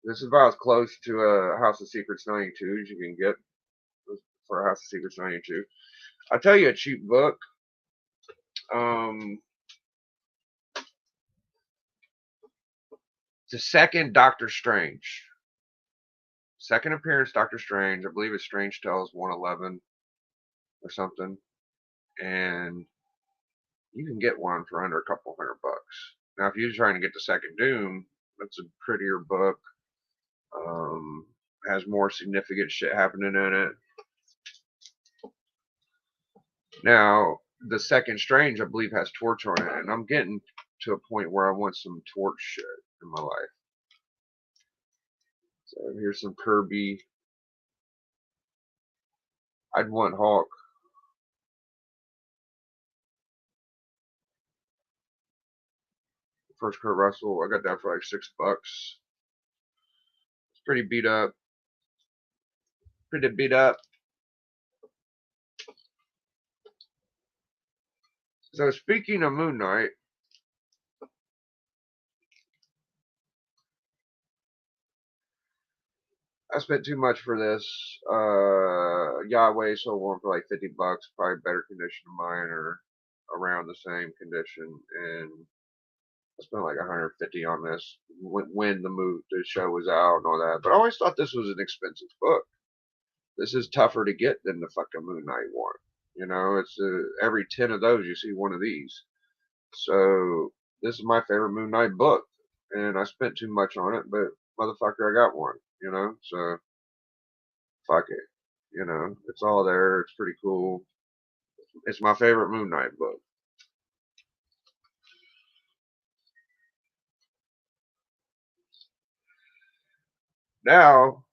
This is about as close to a House of Secrets 92 as you can get for a House of Secrets 92. I'll tell you a cheap book. The second Doctor Strange. Second appearance, Doctor Strange. I believe it's Strange Tales 111 or something. And you can get one for under a couple $100. Now, if you're trying to get the second Doom, that's a prettier book. Has more significant shit happening in it. Now, the second Strange, I believe, has Torch on it. And I'm getting to a point where I want some Torch shit in my life. So here's some Kirby. I'd want Hulk. First Kurt Russell, I got that for like $6. It's pretty beat up. Pretty beat up. So speaking of Moon Knight, I spent too much for this. Yahweh sold one for like $50, probably better condition than mine or around the same condition, and I spent like 150 on this when the show was out and all that. But I always thought this was an expensive book. This is tougher to get than the fucking Moon Knight one. It's every 10 of those you see one of these. So this is my favorite Moon Knight book, and I spent too much on it, but motherfucker, I got one. So fuck it. It's all there. It's pretty cool. It's my favorite Moon Knight book. Now,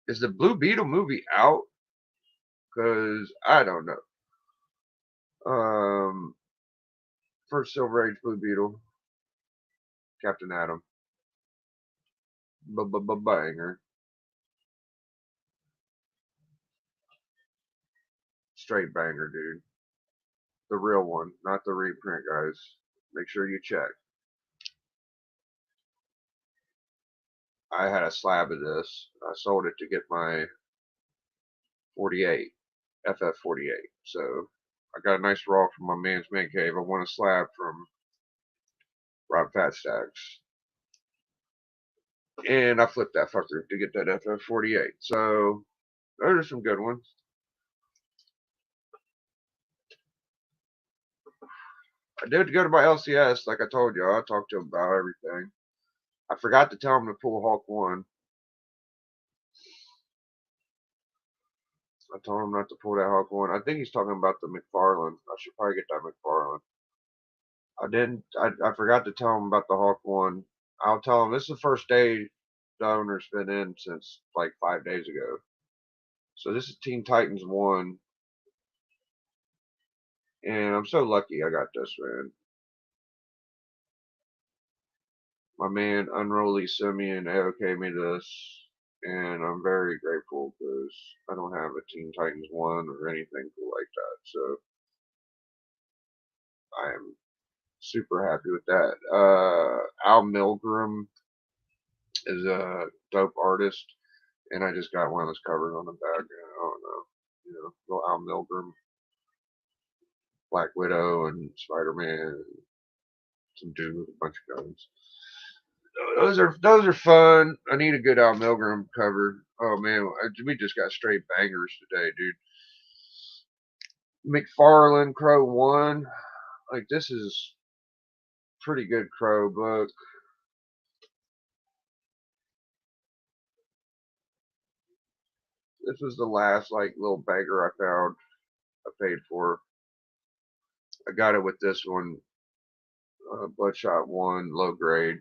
is the Blue Beetle movie out? Because I don't know. First Silver Age Blue Beetle, Captain Atom, banger, straight banger, dude. The real one, not the reprint, guys. Make sure you check. I had a slab of this. I sold it to get my 48, FF48. So I got a nice raw from my man's man cave. I won a slab from Rob Fatstacks. And I flipped that fucker to get that FF48. So those are some good ones. I did go to my LCS, like I told you. I talked to him about everything. I forgot to tell him to pull Hulk 1. I told him not to pull that Hulk 1. I think he's talking about the McFarlane. I should probably get that McFarlane. I forgot to tell him about the Hulk 1. I'll tell him this is the first day the owner's been in since like 5 days ago. So this is Teen Titans 1. And I'm so lucky I got this, man. my man Unruly Simeon AOK me this, and I'm very grateful because I don't have a Teen Titans 1 or anything cool like that. So I am super happy with that. Al Milgrom is a dope artist, and I just got one of his covers on the back. I don't know, little Al Milgrom, Black Widow, and Spider Man, and some dude with a bunch of guns. Those are fun. I need a good Al Milgrom cover. Oh man, we just got straight bangers today, dude. McFarlane Crow 1. Like, this is pretty good Crow book. This was the last like little banger I found. I paid for. I got it with this one, Bloodshot 1, low grade.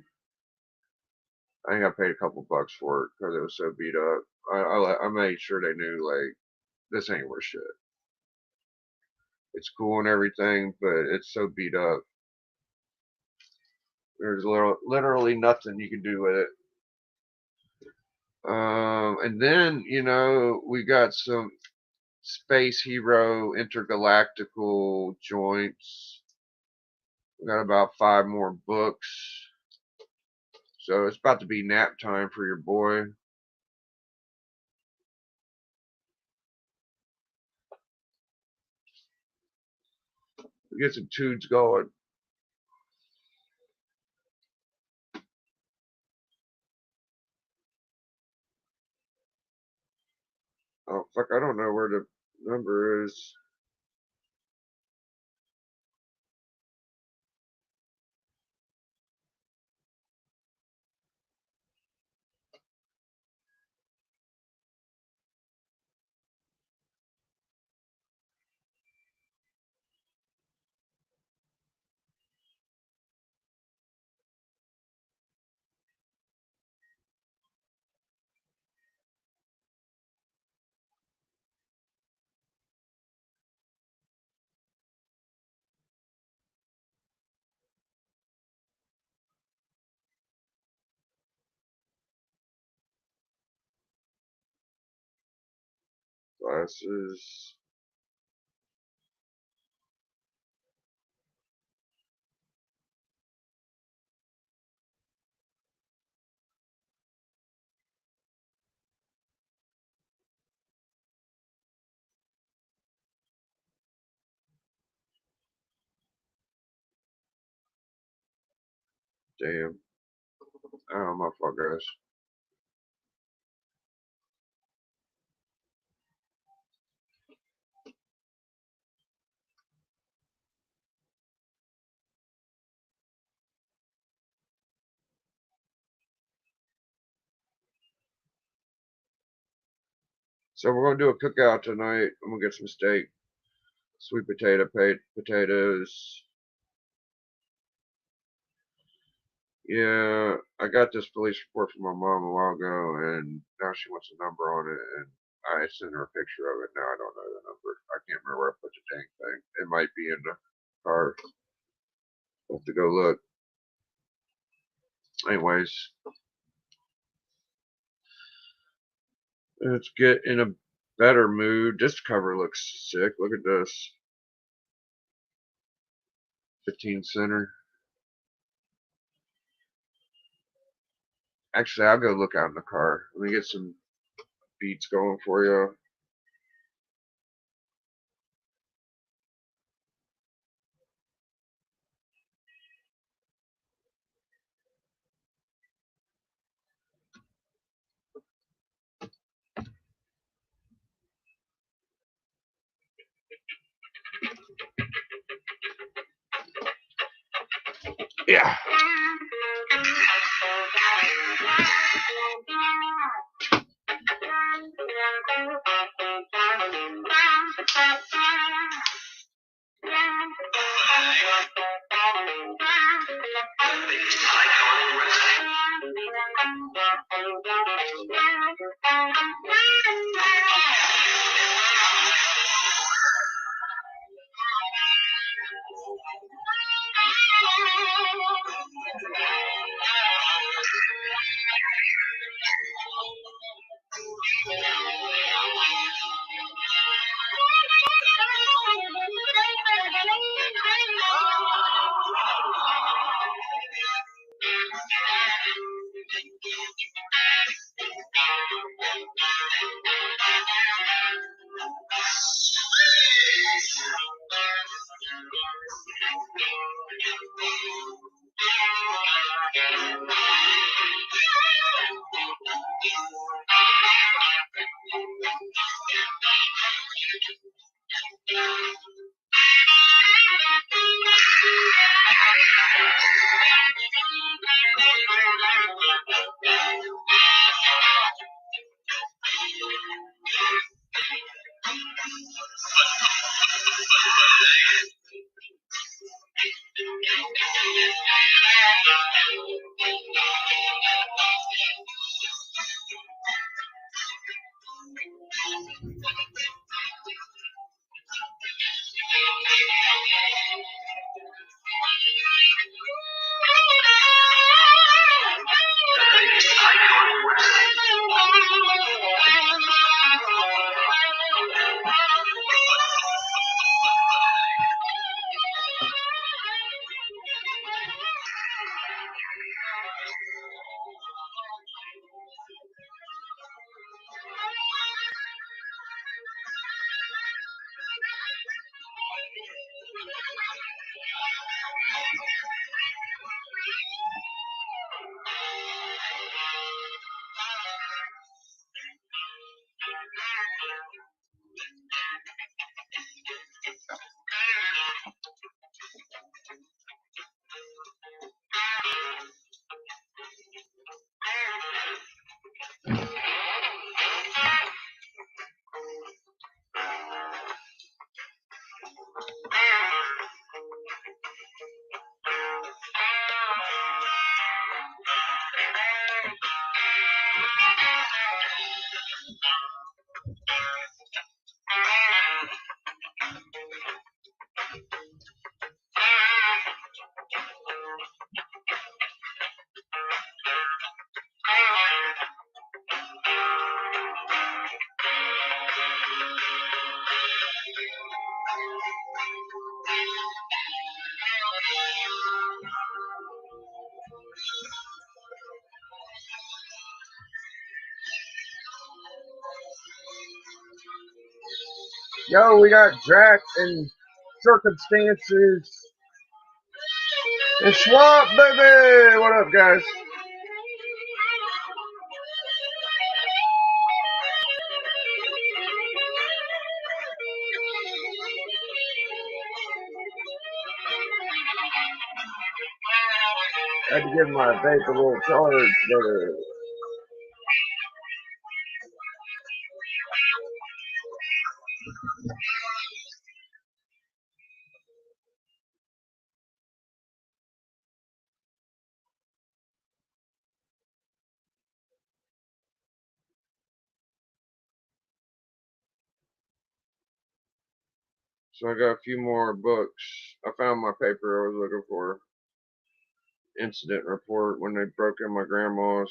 I think I paid a couple bucks for it because it was so beat up. I made sure they knew, like, this ain't worth shit. It's cool and everything, but it's so beat up. There's literally nothing you can do with it. And then, we got some Space Hero intergalactical joints. We got about 5 more books. So it's about to be nap time for your boy. We get some tunes going. Oh, fuck, I don't know where the number is. Glasses. Damn. Oh, my fuck, guys. So we're gonna do a cookout tonight. I'm gonna get some steak, sweet potatoes. Yeah, I got this police report from my mom a while ago, and now she wants a number on it, and I sent her a picture of it. Now I don't know the number. I can't remember where I put the dang thing. It might be in the car. I'll have to go look. Anyways, let's get in a better mood. This cover looks sick. Look at this. 15 center. Actually, I'll go look out in the car. Let me get some beats going for you. Yeah. Yo, we got Drac and Circumstances and Swamp, baby! What up, guys? I had to give my vape a little charge, but so I got a few more books. I found my paper I was looking for. Incident report when they broke in my grandma's.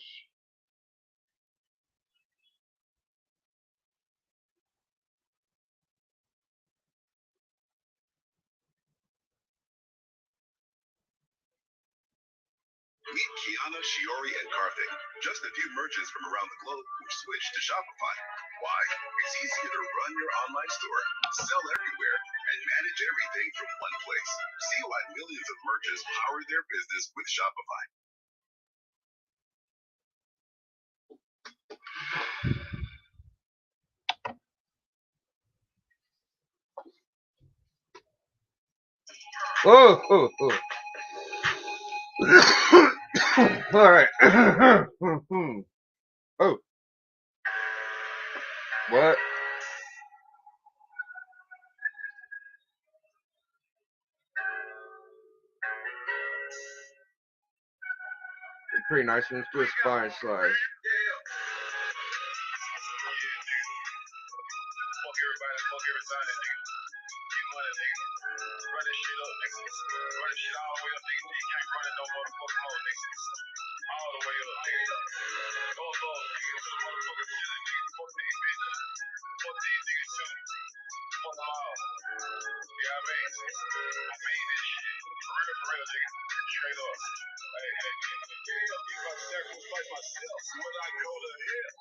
Meet Kiana, Shiori, and Karthik, just a few merchants from around the globe who switched to Shopify. Why? It's easier to run your online store, sell everywhere, and manage everything from one place. See why millions of merchants power their business with Shopify. Oh, oh, oh. All right. Oh, what? Pretty nice. Let's do a spine slide. Straight up. Hey, if I sacrifice myself, would I go to hell?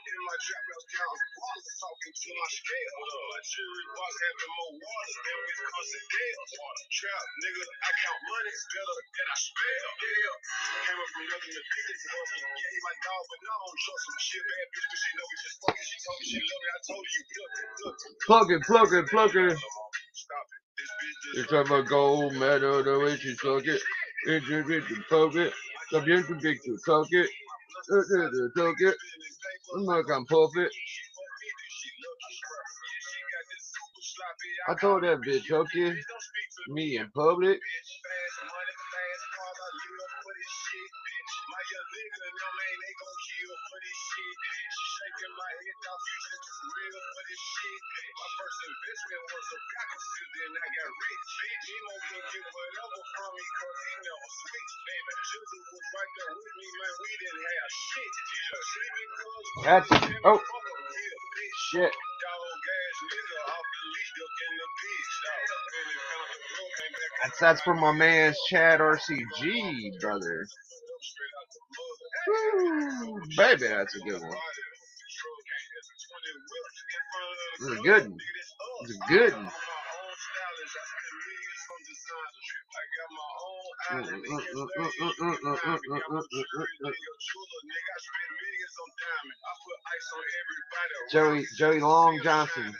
In my trap house, counting dollars, talking to my scale. My jewelry box having more water than Wisconsin Dells. Trap, nigga, I count money better than I spell. Came up from nothing to big as hustle. Yeah, my dog, but I don't trust him. She a bad bitch, but she know we just fucking. She told me she love me. I told her you Plug it, plug it, plug it. Stop it. This bitch just It's of a gold medal, the way she took it. It's a bit to poke it. The bien too big to tuck it. Tuck it. I'm not gonna puff it. I told that bitch, okay, me in public. That's it. Oh, shit. That's for my man's Chad RCG, brother. Woo, baby, that's a good one. It's a good one. It's a good one. Joey Long Johnson.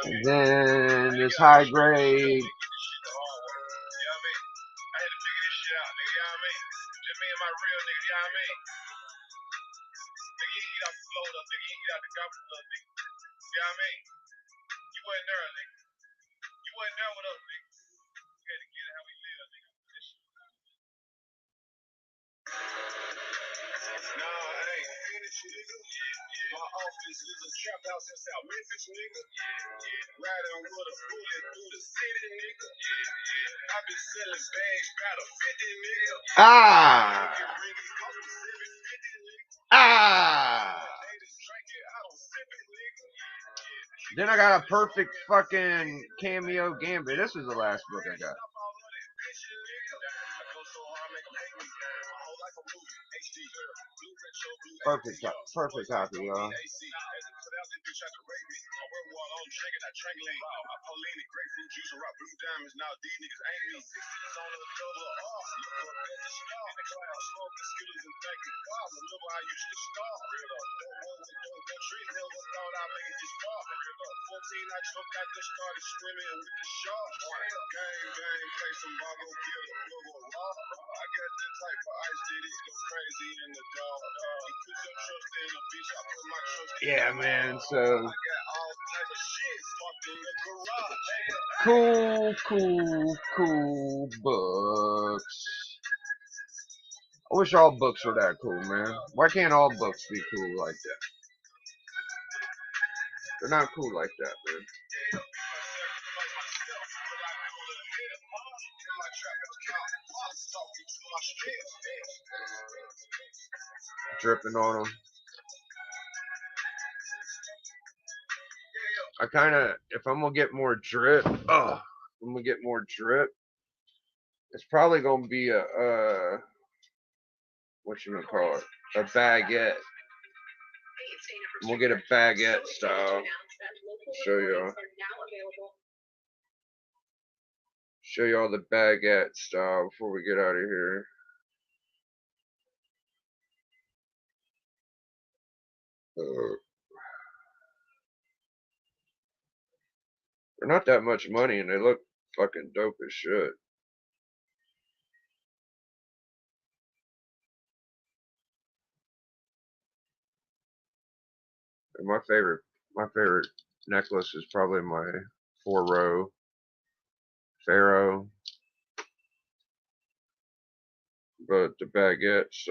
And then this high grade. My office is a trap house in South Memphis, nigga. Riding with a bullet through the city, nigga. I've been selling bags about a 50, nigga. Then I got a perfect fucking cameo Gambit. This was the last book I got. Perfect copy, y'all. Yeah, man, so cool books. I wish all books were that cool, man. Why can't all books be cool like that? They're not cool like that, man. Dripping on them. I kind of, if I'm gonna get more drip, it's probably gonna be a what you gonna call it? A baguette. We'll get a baguette style. Show y'all the baguette style before we get out of here. They're not that much money and they look fucking dope as shit. And my favorite necklace is probably my 4-row Pharaoh. But the baguettes,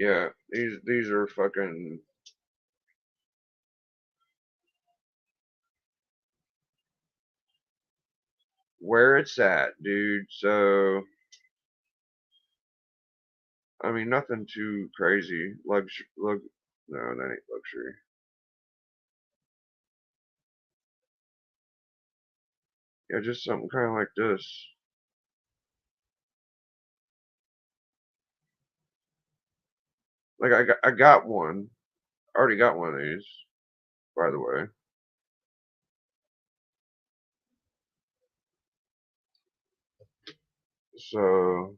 Yeah, these are fucking. Where it's at, dude. So, I mean, nothing too crazy. Luxury, no, that ain't luxury. Yeah, just something kind of like this. Like I got one. I already got one of these, by the way. So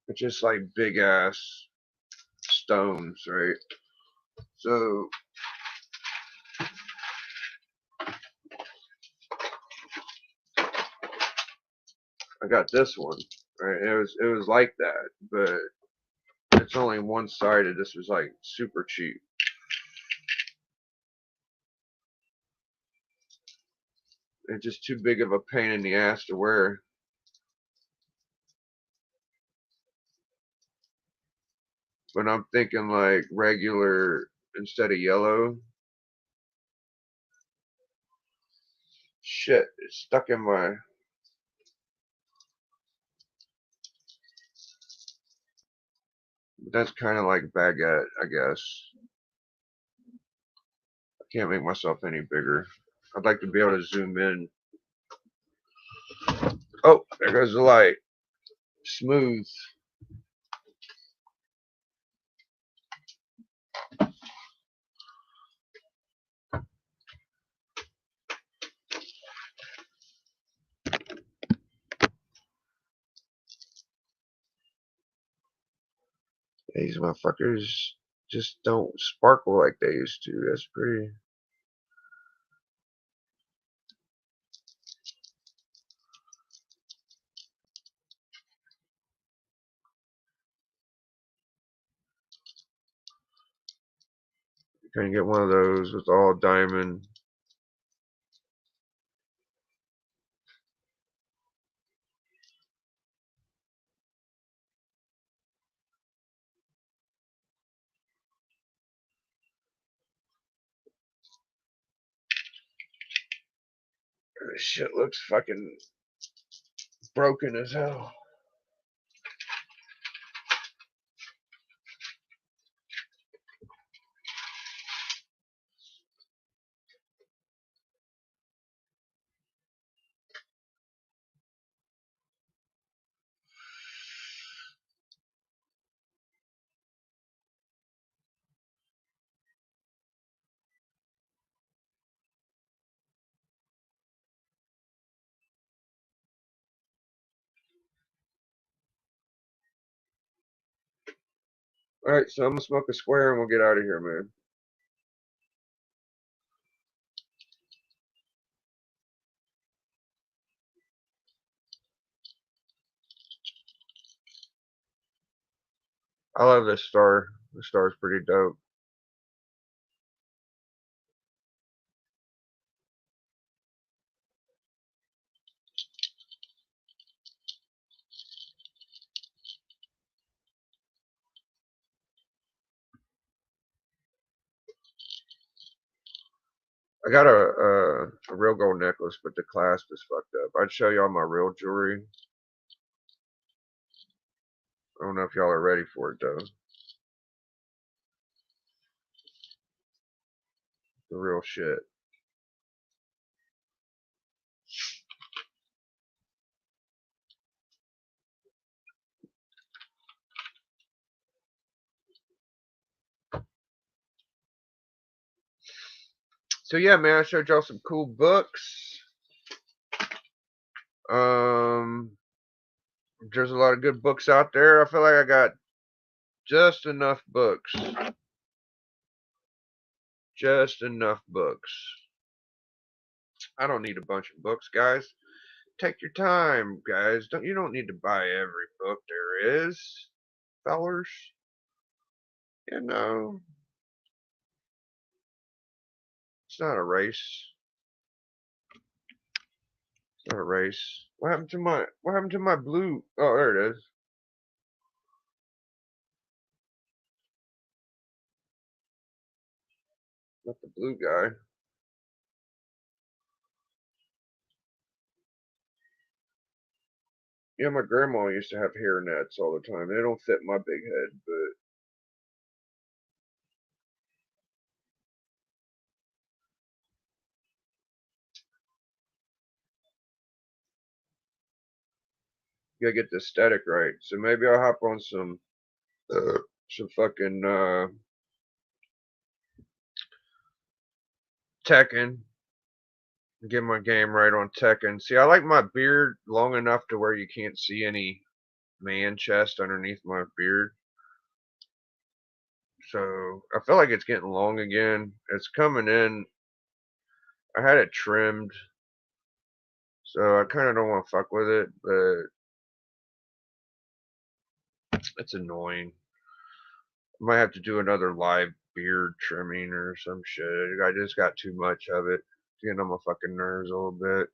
it's just like big ass stones, right? So I got this one, right? It was like that, but it's only one sided. This was like super cheap. It's just too big of a pain in the ass to wear. But I'm thinking like regular instead of yellow. Shit, it's stuck in my. That's kind of like baguette, I guess. I can't make myself any bigger. I'd like to be able to zoom in. Oh, there goes the light. Smooth. These motherfuckers just don't sparkle like they used to. That's pretty. Gonna get one of those with all diamond. This shit looks fucking broken as hell. Alright, so I'm gonna smoke a square and we'll get out of here, man. I love this star. The star's pretty dope. I got a real gold necklace, but the clasp is fucked up. I'd show y'all my real jewelry. I don't know if y'all are ready for it though. The real shit. So yeah, man, I showed y'all some cool books. There's a lot of good books out there. I feel like I got just enough books. Just enough books. I don't need a bunch of books, guys. Take your time, guys. You don't need to buy every book there is, fellers. You know, it's not a race. It's not a race. What happened to my blue? Oh, there it is. Not the blue guy. Yeah, my grandma used to have hair nets all the time. They don't fit my big head, but you gotta get the aesthetic right. So maybe I'll hop on some fucking Tekken. Get my game right on Tekken. See, I like my beard long enough to where you can't see any man chest underneath my beard. So I feel like it's getting long again. It's coming in. I had it trimmed, so I kind of don't want to fuck with it, but it's annoying. I might have to do another live beard trimming or some shit. I just got too much of it. It's getting on my fucking nerves a little bit.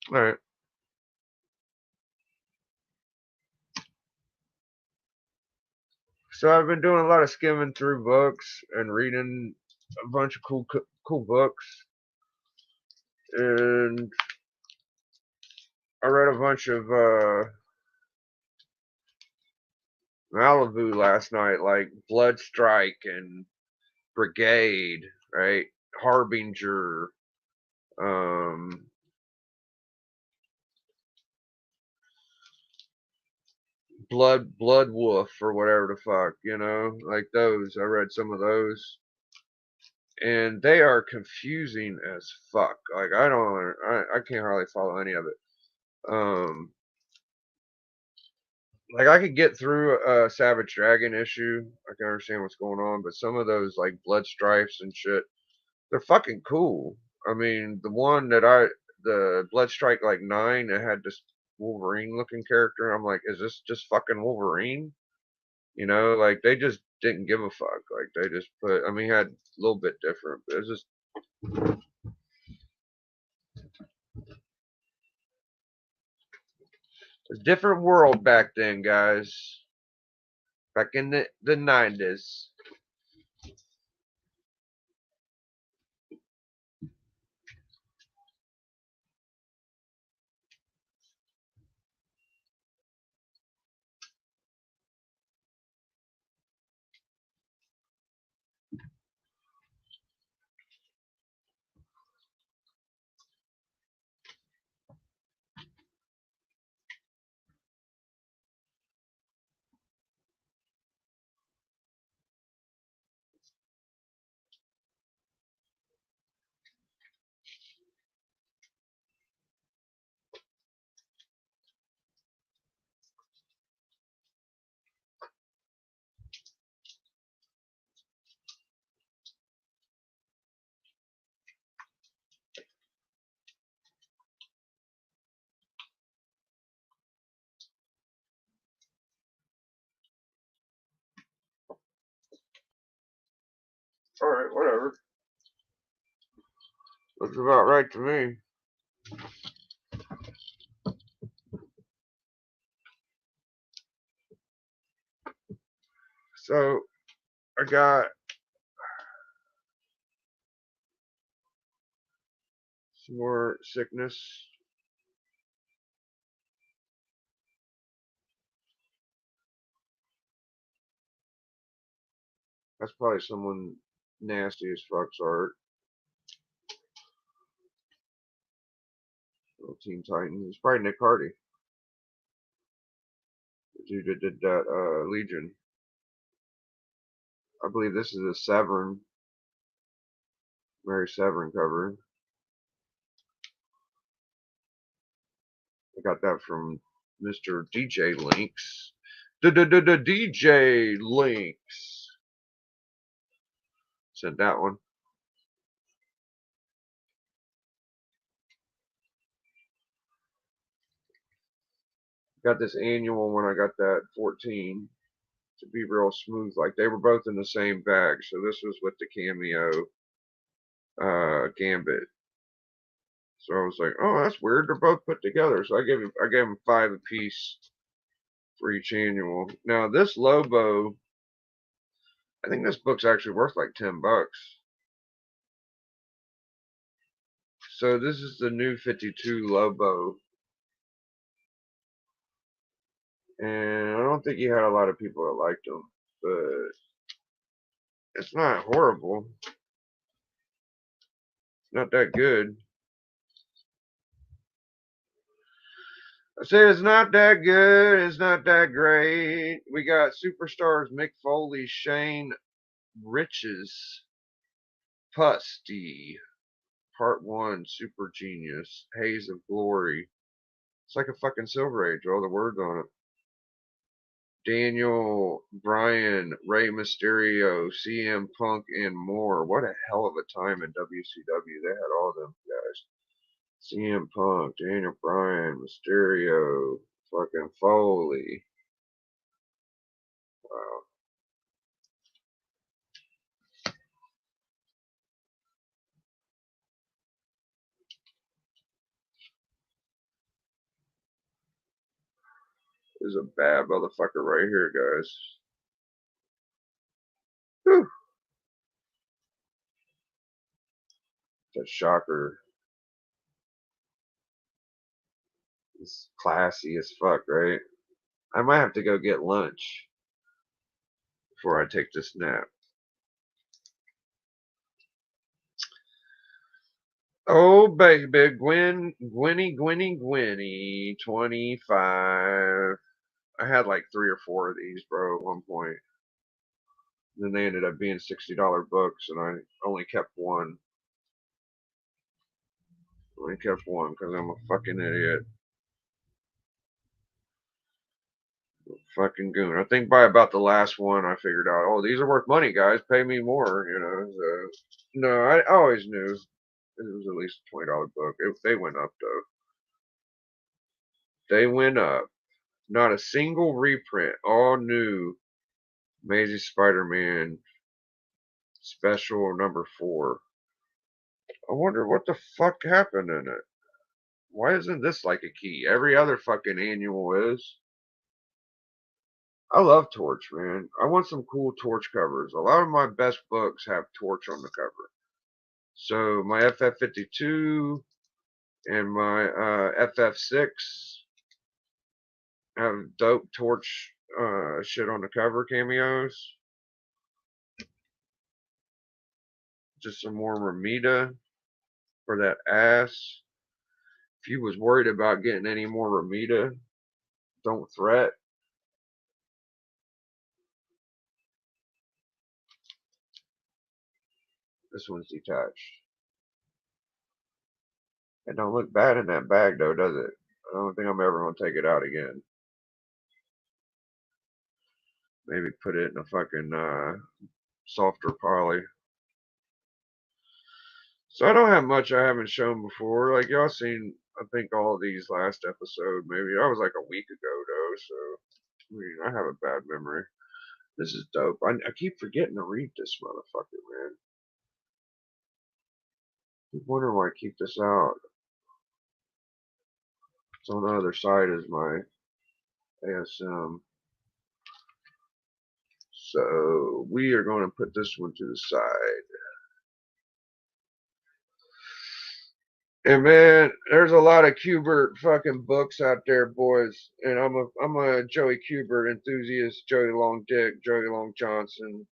Alright. So I've been doing a lot of skimming through books and reading a bunch of cool books. And I read a bunch of Malibu last night, like Blood Strike and Brigade, right? Harbinger, um, Blood Wolf or whatever the fuck, like those. I read some of those, and they are confusing as fuck. Like I can't hardly follow any of it. Like I could get through a Savage Dragon issue. I can understand what's going on, but some of those like Blood Stripes and shit, they're fucking cool. I mean, the Blood Strike like 9, it had this Wolverine looking character. I'm like, is this just fucking Wolverine? Like they just didn't give a fuck. Like they just put. I mean, he had a little bit different, but it's just a different world back then, guys. Back in the 90s. All right, whatever. Looks about right to me. So I got some more sickness. That's probably someone nasty as fuck's art. Little Teen Titans. It's probably Nick Hardy. The dude that did that Legion. I believe this is a Severn, Mary Severn cover. I got that from Mr. DJ Links. DJ Links. Sent that one. Got this annual when I got that 14 to be real smooth. Like they were both in the same bag. So this was with the cameo Gambit. So I was like, oh, that's weird. They're both put together. So I gave them 5 apiece for each annual. Now this Lobo, I think this book's actually worth like $10. So this is the new 52 Lobo. And I don't think he had a lot of people that liked him, but it's not horrible. It's not that good. I say it's not that good. It's not that great. We got superstars Mick Foley, Shane Riches, Pusty, Part 1, Super Genius, Haze of Glory. It's like a fucking Silver Age, all the words on it. Daniel Bryan, Rey Mysterio, CM Punk, and more. What a hell of a time in WCW. They had all them guys. CM Punk, Daniel Bryan, Mysterio, fucking Foley. Wow. This is a bad motherfucker right here, guys. Whew. It's a shocker. It's classy as fuck, right? I might have to go get lunch before I take this nap. Oh, baby, Gwenny, 25. I had like 3 or 4 of these, bro, at one point. And then they ended up being $60 books, and I only kept one. Only kept one because I'm a fucking idiot. Fucking goon. I think by about the last one, I figured out, oh, these are worth money, guys. Pay me more, you know. So, no, I always knew it was at least a $20 book. They went up, though. They went up. Not a single reprint. All new. Amazing Spider-Man special number 4. I wonder what the fuck happened in it. Why isn't this like a key? Every other fucking annual is. I love Torch, man. I want some cool Torch covers. A lot of my best books have Torch on the cover. So my FF52 and my FF6 have dope Torch shit on the cover cameos. Just some more Ramita for that ass. If you was worried about getting any more Ramita, don't threat. This one's detached. It don't look bad in that bag though, does it? I don't think I'm ever gonna take it out again. Maybe put it in a fucking softer poly. So I don't have much I haven't shown before. Like y'all seen, I think all of these last episode. Maybe that was like a week ago though. So I mean, I have a bad memory. This is dope. I keep forgetting to read this motherfucker, man. I keep wondering why I keep this out. It's on the other side is my ASM. So we are going to put this one to the side. And man, there's a lot of Kubert fucking books out there, boys. And I'm a Joey Kubert enthusiast. Joey Long Dick, Joey Long Johnson,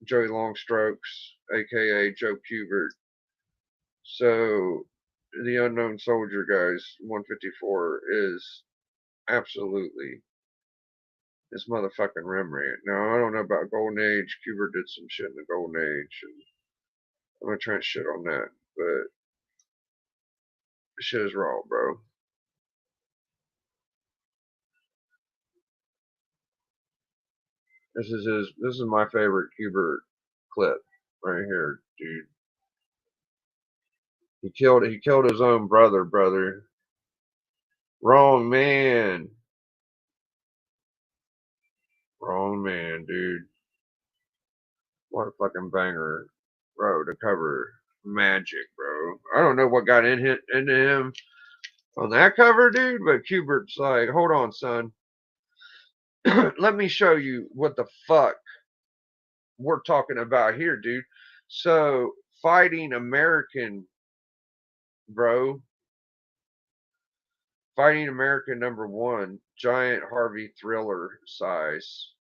Joey Long Strokes, aka Joe Kubert. So the Unknown Soldier, guys, 154 is absolutely this motherfucking Rembrandt. Now I don't know about Golden Age. Kubert did some shit in the Golden Age, and I'm gonna try and shit on that, but shit is raw, bro. This is my favorite Kubert clip right here, dude. He killed his own brother. Wrong man. Wrong man, dude. What a fucking banger, bro. The cover, magic, bro. I don't know what got into him on that cover, dude. But Kubert's like, hold on, son. Let me show you what the fuck we're talking about here, dude. So, Fighting American, bro. Fighting American #1, giant Harvey Thriller size.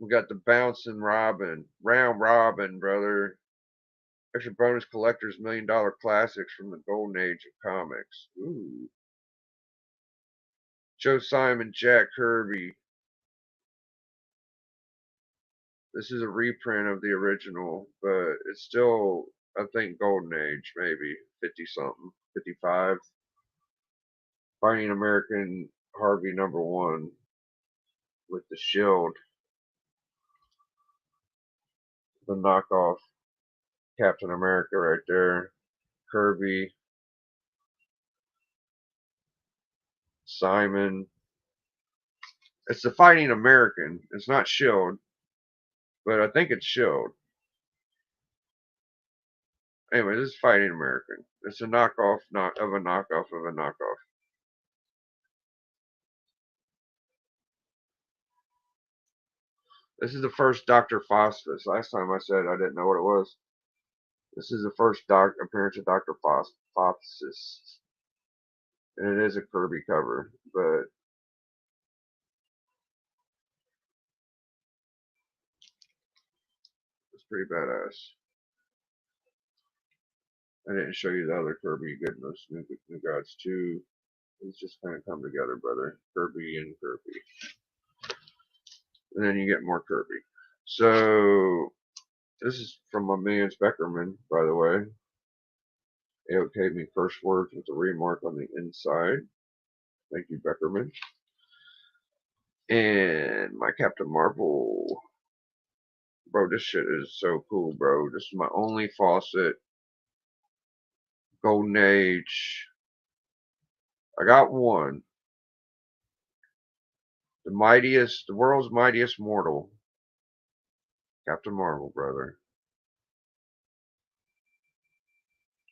We got the Bouncing Robin, Round Robin, brother. Extra bonus collectors $1 million classics from the golden age of comics. Ooh. Joe Simon, Jack Kirby. This is a reprint of the original, but it's still, I think, golden age, maybe 50 something, 55. Fighting American Harvey #1 with the shield, the knockoff Captain America right there. Kirby, Simon. It's the Fighting American. It's not Shield, but I think it's Shield. Anyway, this is Fighting American. It's a knockoff of a knockoff of a knockoff. This is the first Dr. Phosphus. Last time I said I didn't know what it was. This is the first appearance of Dr. Phosphus. And it is a Kirby cover, but it's pretty badass. I didn't show you the other Kirby goodness. New Gods 2. It's just kind of come together, brother. Kirby and Kirby. And then you get more Kirby. So, this is from my man's Beckerman, by the way. It gave me first words with a remark on the inside. Thank you, Beckerman. And my Captain Marvel. Bro, this shit is so cool, bro. This is my only faucet. Golden Age. I got one. The world's mightiest mortal. Captain Marvel, brother.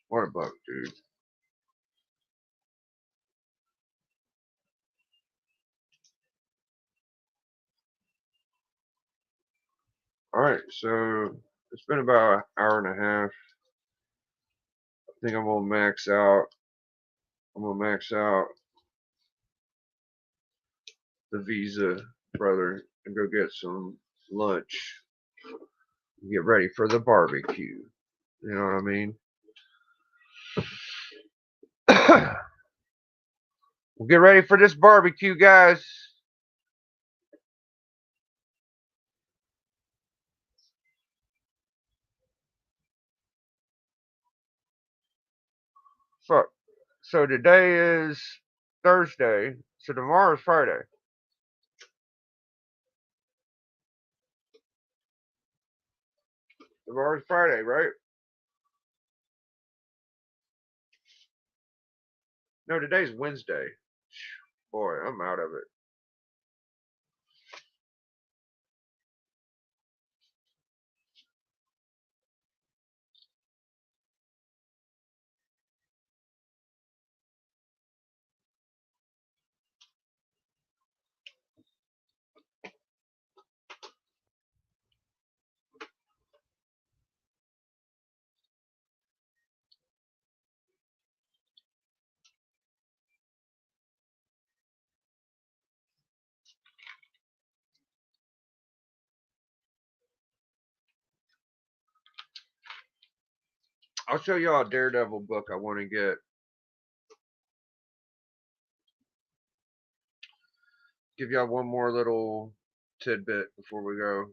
What a buck, dude. Alright, so it's been about an hour and a half. I think I'm gonna max out. I'm gonna max out the Visa, brother, and go get some lunch. Get ready for the barbecue. You know what I mean? We'll get ready for this barbecue, guys. Fuck. So today is Thursday. So tomorrow's Friday. Tomorrow's Friday, right? No, today's Wednesday. Boy, I'm out of it. I'll show y'all a Daredevil book I want to get. Give y'all one more little tidbit before we go.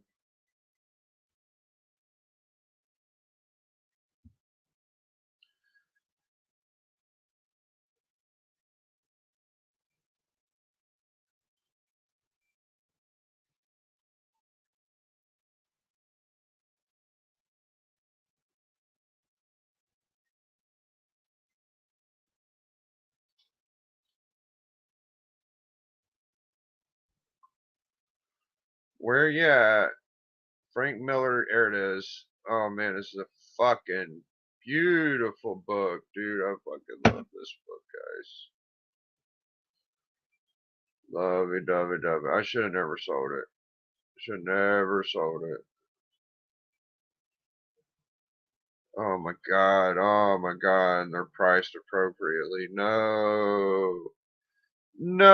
Where you at? Frank Miller, there it is. Oh man, this is a fucking beautiful book, dude. I fucking love this book, guys. Love it, love it, love it. I should have never sold it. Should have never sold it. Oh my god, oh my god, and they're priced appropriately. No. No.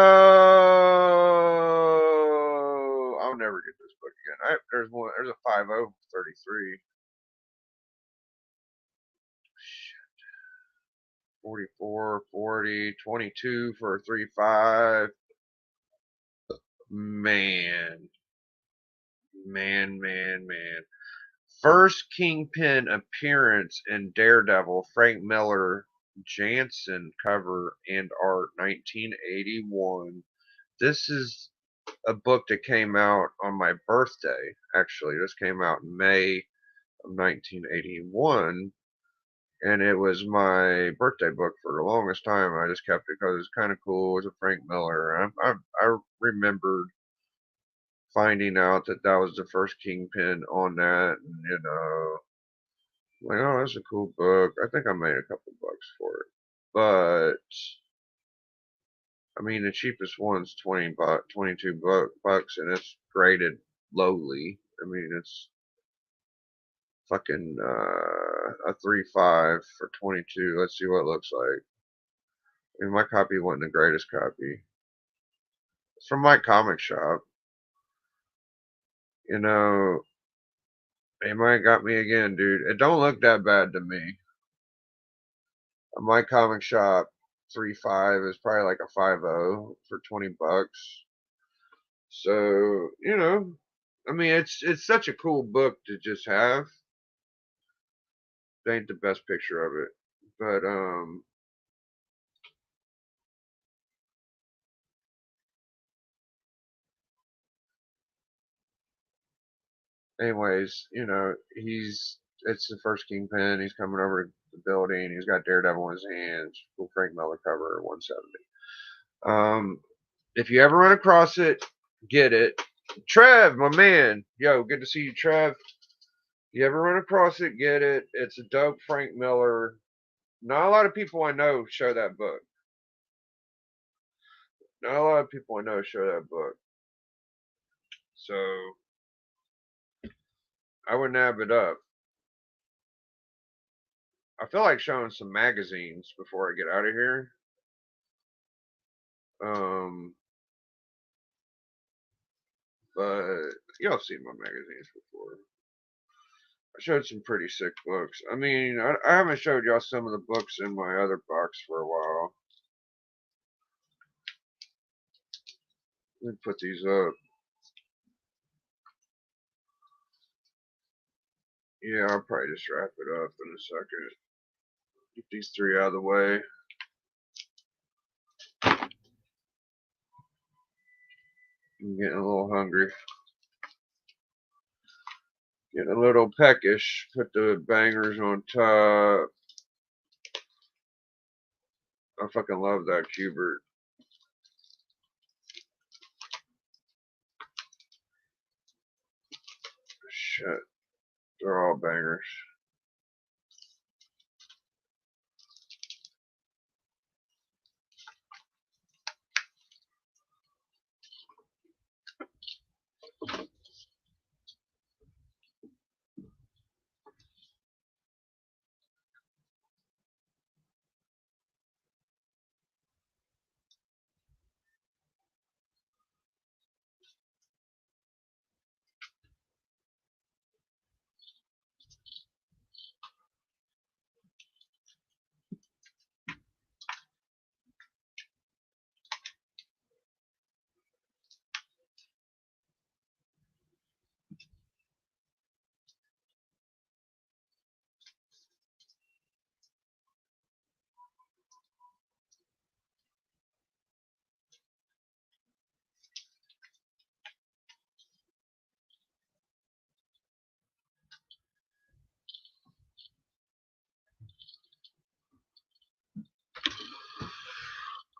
I'll never get this book again. There's one. There's a 5033. 44, 40, 22 for a 3.5. Man. Man. First Kingpin appearance in Daredevil, Frank Miller, Jansen cover and art, 1981. This is a book that came out on my birthday, actually. This came out in May of 1981. And it was my birthday book for the longest time. I just kept it because it was kind of cool. It was a Frank Miller. I remembered finding out that that was the first Kingpin on that, and like, oh, that's a cool book. I think I made a couple bucks for it, but I mean, the cheapest one's 22 bucks, and it's graded lowly. I mean, it's fucking a 3.5 for 22. Let's see what it looks like. And my copy wasn't the greatest copy. It's from my comic shop. You know, they might got me again, dude. It don't look that bad to me. My comic shop 3.5 is probably like a 5.0 for 20 bucks. So, I mean, it's such a cool book to just have. It ain't the best picture of it, but anyways, it's the first Kingpin. He's coming over the building. He's got Daredevil in his hands. Cool Frank Miller cover, 170. If you ever run across it, get it. Trev, my man, yo, good to see you, Trev. You ever run across it, get it. It's a dope Frank Miller. Not a lot of people I know show that book. Not a lot of people I know show that book. So I would nab it up. I feel like showing some magazines before I get out of here. But y'all have seen my magazines before. I showed some pretty sick books. I mean, I haven't showed y'all some of the books in my other box for a while. Let me put these up. Yeah, I'll probably just wrap it up in a second. Get these three out of the way. I'm getting a little hungry. Getting a little peckish. Put the bangers on top. I fucking love that Cubert. Shit. They're all bangers.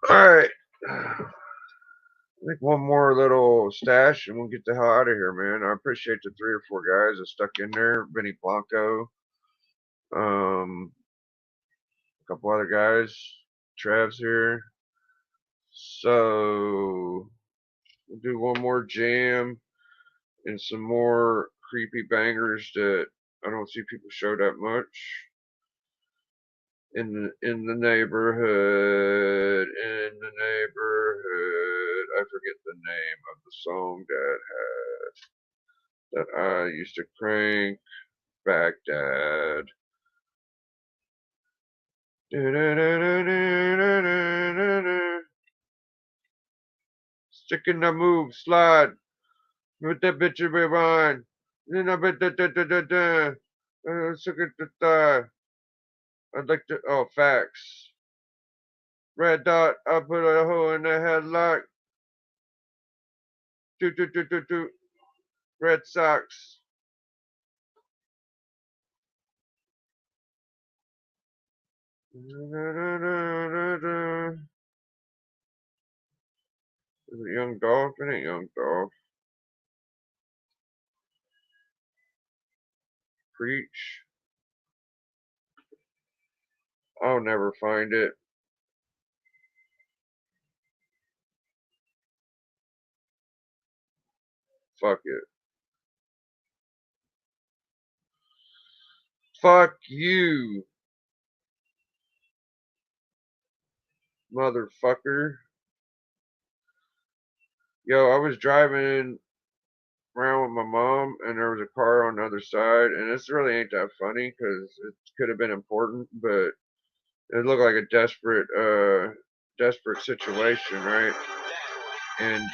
Alright. I think one more little stash and we'll get the hell out of here, man. I appreciate the 3 or 4 guys that stuck in there. Benny Blanco, a couple other guys. Trav's here. So we'll do one more jam and some more creepy bangers that I don't see people show that much in the neighborhood. In the neighborhood, I forget the name of the song that I used to crank. Baghdad. Sticking the move, slide with that bitch in my mind. Then I bet da. Suck at the thigh. I'd like to. Oh, facts. Red dot. I put a hole in the headlock. Do. Red Sox. Is it Young Dolph? It ain't Young Dolph. Preach. I'll never find it. Fuck it. Fuck you, motherfucker. Yo, I was driving around with my mom, and there was a car on the other side, and this really ain't that funny because it could have been important, but it looked like a desperate situation, right? And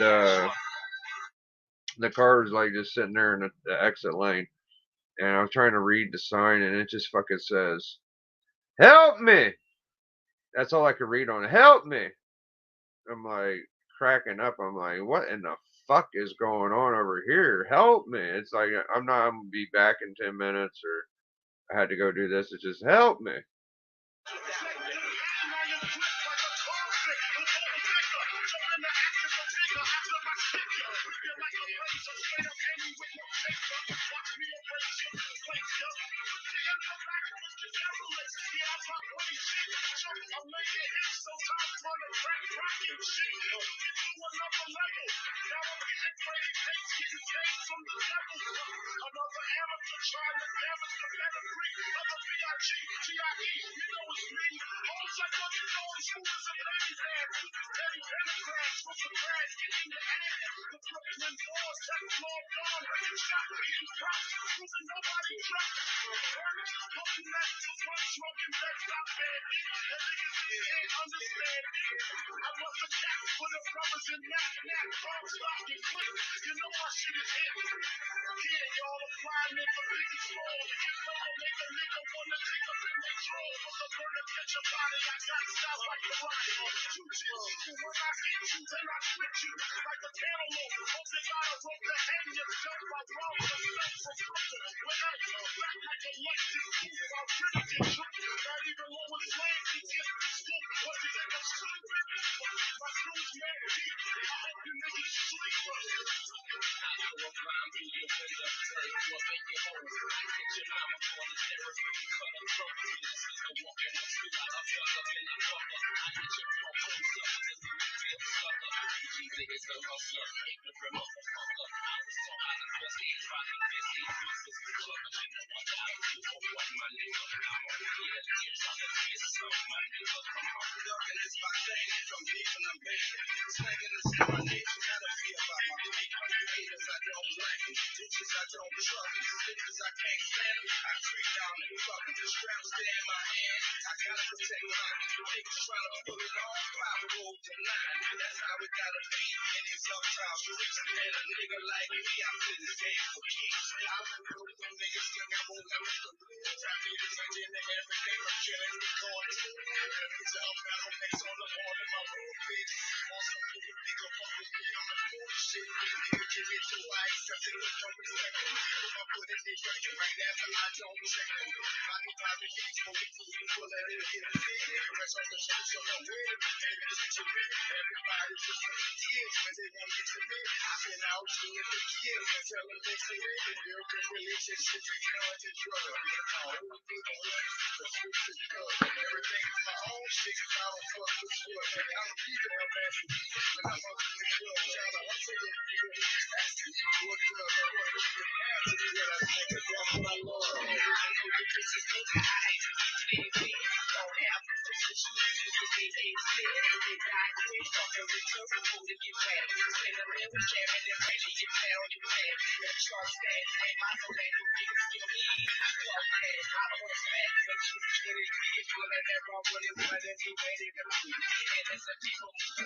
the car was like just sitting there in the exit lane, and I was trying to read the sign, and it just fucking says, "Help me!" That's all I could read on it. Help me! I'm like cracking up. I'm like, what in the fuck is going on over here? Help me! It's like I'm gonna be back in 10 minutes, or I had to go do this. It's just help me.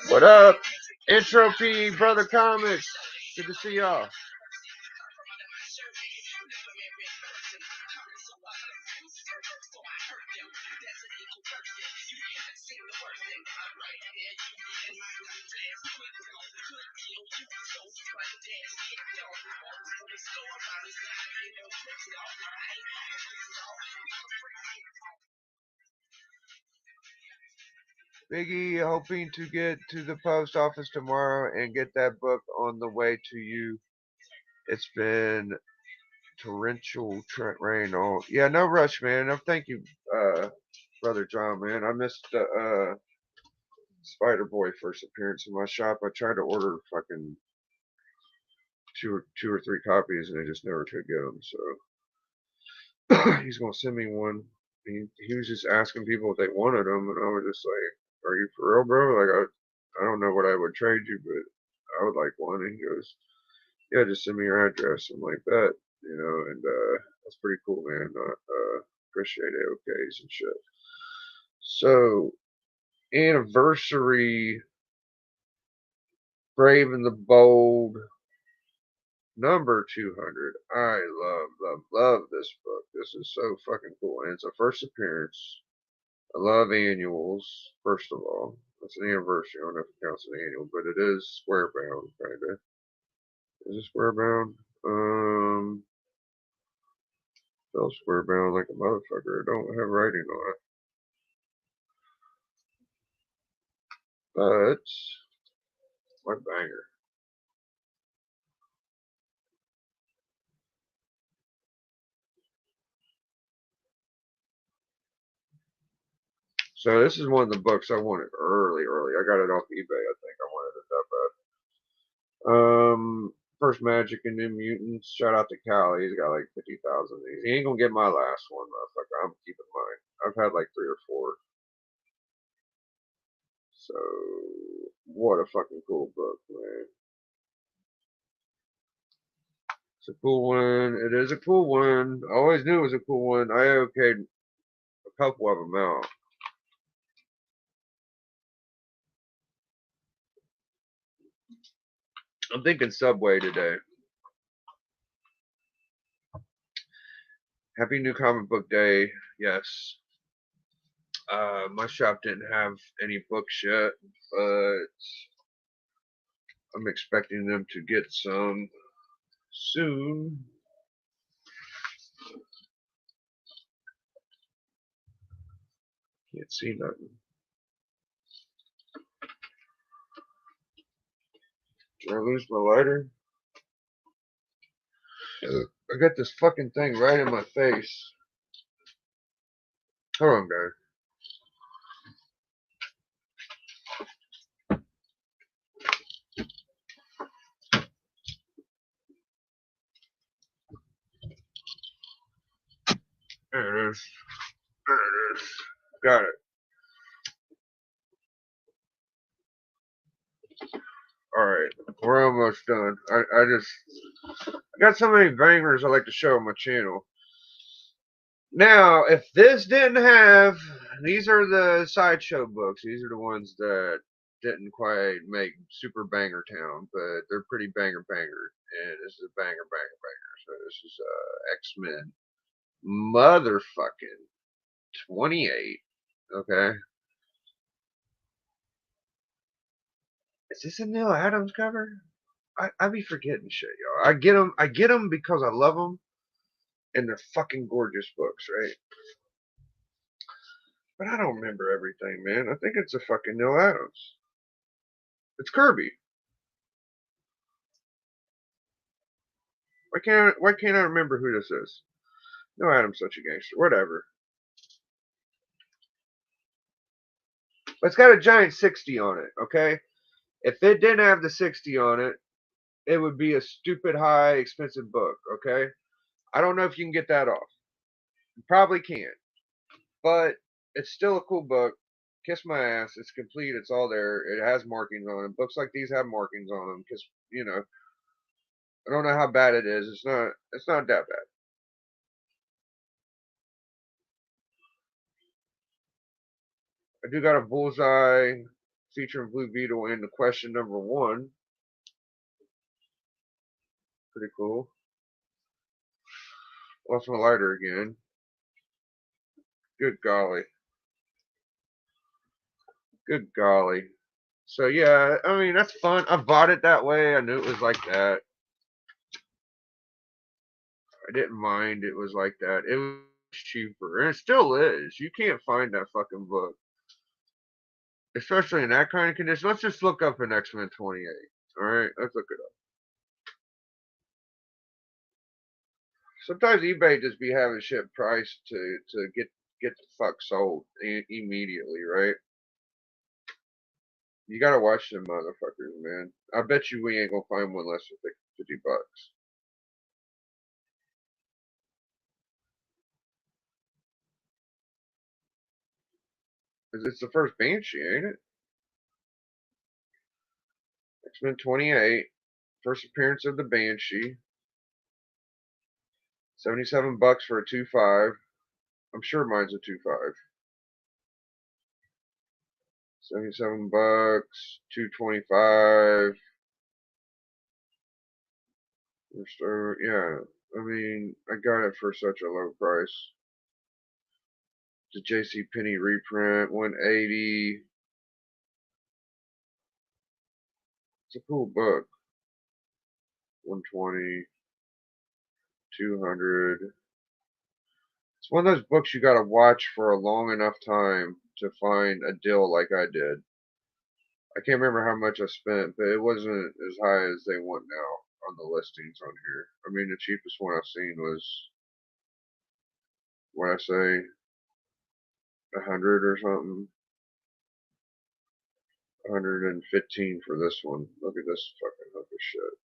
What up? Entropy, Brother Comics. Good to see y'all. Biggie, hoping to get to the post office tomorrow and get that book on the way to you. It's been torrential rain all. Yeah, no rush, man. No, thank you, Brother John, man. I missed the Spider Boy first appearance in my shop. I tried to order fucking two or three copies, and I just never could get them. So he's gonna send me one. He was just asking people if they wanted them, and I was just like, "Are you for real, bro? Like, I don't know what I would trade you, but I would like one." And he goes, "Yeah, just send me your address." I'm like, "Bet," you know, and that's pretty cool, man. Appreciate AOKs and shit. So, anniversary, Brave and the Bold, number 200. I love this book. This is so fucking cool. And it's a first appearance. I love annuals, first of all. It's an anniversary. I don't know if it counts an annual, but it is square bound, kinda. Is it square bound? Still square bound like a motherfucker. I don't have writing on it. But, my banger. So this is one of the books I wanted early. I got it off eBay, I think. I wanted it that bad. First Magic and New Mutants. Shout out to Cal. He's got like 50,000 of these. He ain't gonna get my last one, motherfucker. I'm keeping mine. I've had like 3 or 4. So, what a fucking cool book, man. It's a cool one. It is a cool one. I always knew it was a cool one. I okayed a couple of them out. I'm thinking Subway today. Happy New Comic Book Day. Yes. My shop didn't have any books yet, but I'm expecting them to get some soon. Can't see nothing. Did I lose my lighter? I got this fucking thing right in my face. Hold on, guys. There it is. There it is. Got it. Alright, we're almost done. I got so many bangers I like to show on my channel. Now, if this didn't have, these are the sideshow books. These are the ones that didn't quite make Super Banger Town, but they're pretty banger. And this is a banger. So this is X-Men motherfucking 28. Okay. Is this a Neil Adams cover? I be forgetting shit, y'all. I get them because I love them, and they're fucking gorgeous books, right? But I don't remember everything, man. I think it's a fucking Neil Adams. It's Kirby. Why can't I remember who this is? Neil Adams such a gangster. Whatever. But it's got a giant 60 on it, okay? If it didn't have the 60 on it, it would be a stupid high expensive book, okay? I don't know if you can get that off. You probably can't. But it's still a cool book. Kiss my ass. It's complete. It's all there. It has markings on it. Books like these have markings on them. Because, you know, I don't know how bad it is. It's not that bad. I do got a bullseye featuring Blue Beetle in the question number 1. Pretty cool. Lost my lighter again. Good golly. Good golly. So yeah, I mean that's fun. I bought it that way. I knew it was like that. I didn't mind it was like that. It was cheaper, and it still is. You can't find that fucking book, especially in that kind of condition. Let's just look up an X-Men 28. All right, let's look it up. Sometimes eBay just be having shit priced to get the fuck sold immediately, right? You gotta watch them motherfuckers, man. I bet you we ain't gonna find one less than $50. Cause it's the first Banshee, ain't it? X-Men 28, first appearance of the Banshee. $77 for a 2.5. I'm sure mine's a 2.5. $77, 225. Yeah, I mean, I got it for such a low price. The JC Penney reprint, 180. It's a cool book. 120, 200. It's one of those books you gotta watch for a long enough time to find a deal like I did. I can't remember how much I spent, but it wasn't as high as they want now on the listings on here. I mean, the cheapest one I've seen was, what I say, 100 or something. 115 for this one. Look at this fucking hook of shit.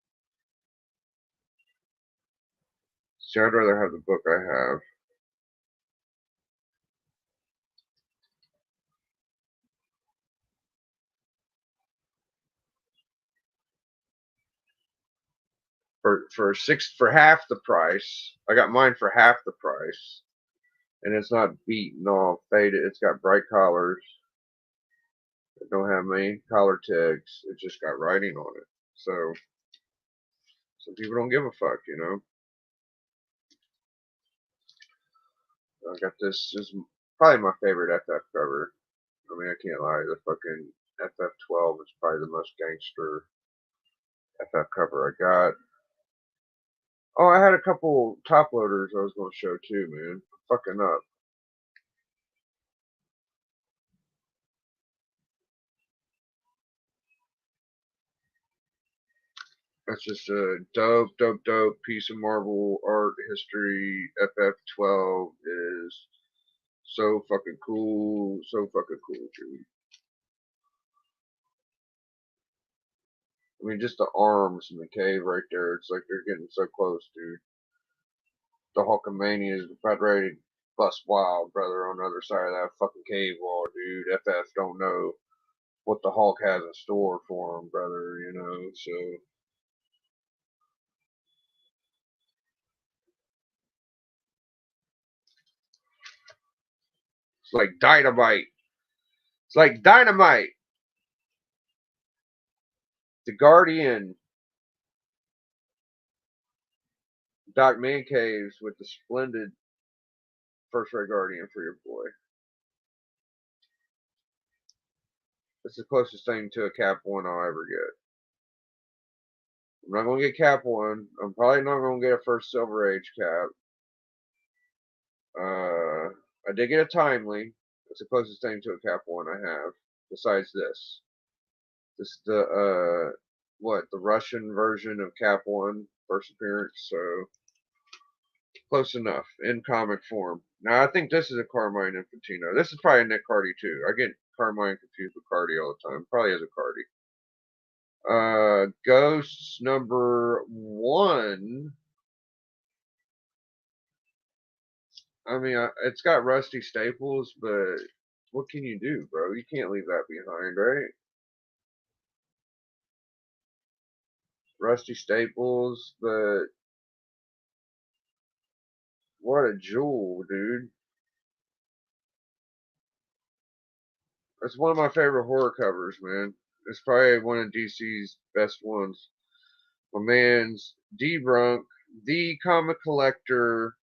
See, I'd rather have the book I have. For half the price. I got mine for half the price, and it's not beaten off, faded. It's got bright collars. It don't have many collar tags. It just got writing on it. So some people don't give a fuck, you know. I got this is probably my favorite FF cover. I mean, I can't lie. The fucking FF12 is probably the most gangster FF cover I got. Oh, I had a couple top loaders I was going to show too, man. Fucking up. That's just a dope piece of Marvel art history. FF12 is so fucking cool. So fucking cool, dude. I mean, just the arms in the cave right there. It's like they're getting so close, dude. The Hulkamania is about ready to bust wild, brother, on the other side of that fucking cave wall, dude. FF don't know what the Hulk has in store for him, brother, you know, so. It's like dynamite. It's like dynamite. The Guardian. Doc Mancaves with the splendid First Ray Guardian for your boy. It's the closest thing to a Cap 1 I'll ever get. I'm not gonna get Cap 1. I'm probably not gonna get a first Silver Age Cap. I did get a Timely. It's the closest thing to a Cap 1 I have. Besides this. This is the, the Russian version of Cap 1, first appearance, so close enough, in comic form. Now, I think this is a Carmine Infantino. This is probably a Nick Cardy, too. I get Carmine confused with Cardy all the time. Probably is a Cardy. Ghosts number 1. I mean, it's got Rusty Staples, but what can you do, bro? You can't leave that behind, right? Rusty Staples, but what a jewel, dude. It's one of my favorite horror covers, man. It's probably one of DC's best ones. My man's D-Brunk, the comic collector,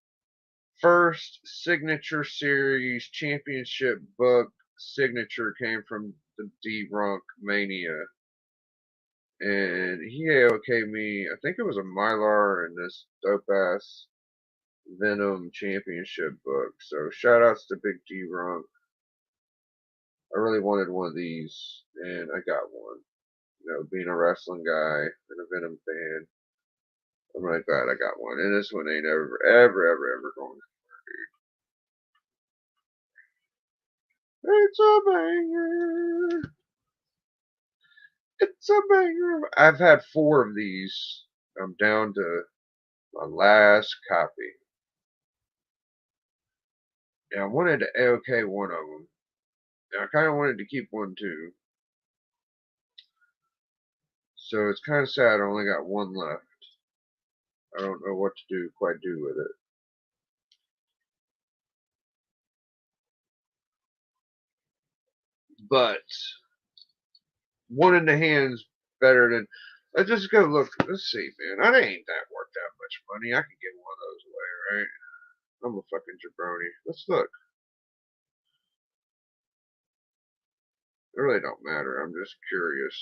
first signature series championship book signature came from the D-Brunk Mania. And he AOK'd me, I think it was a Mylar and this dope ass Venom championship book. So shout outs to Big D-Brunk. I really wanted one of these, and I got one. You know, being a wrestling guy and a Venom fan, I'm really glad I got one. And this one ain't ever going. It's a banger. It's a banger. I've had 4 of these. I'm down to my last copy. And I wanted to AOK one of them. And I kind of wanted to keep one too. So it's kind of sad I only got one left. I don't know what to quite do with it. But one in the hand's better than. Let's just go look. Let's see, man. I ain't that worth that much money. I could give one of those away, right? I'm a fucking jabroni. Let's look. It really don't matter. I'm just curious.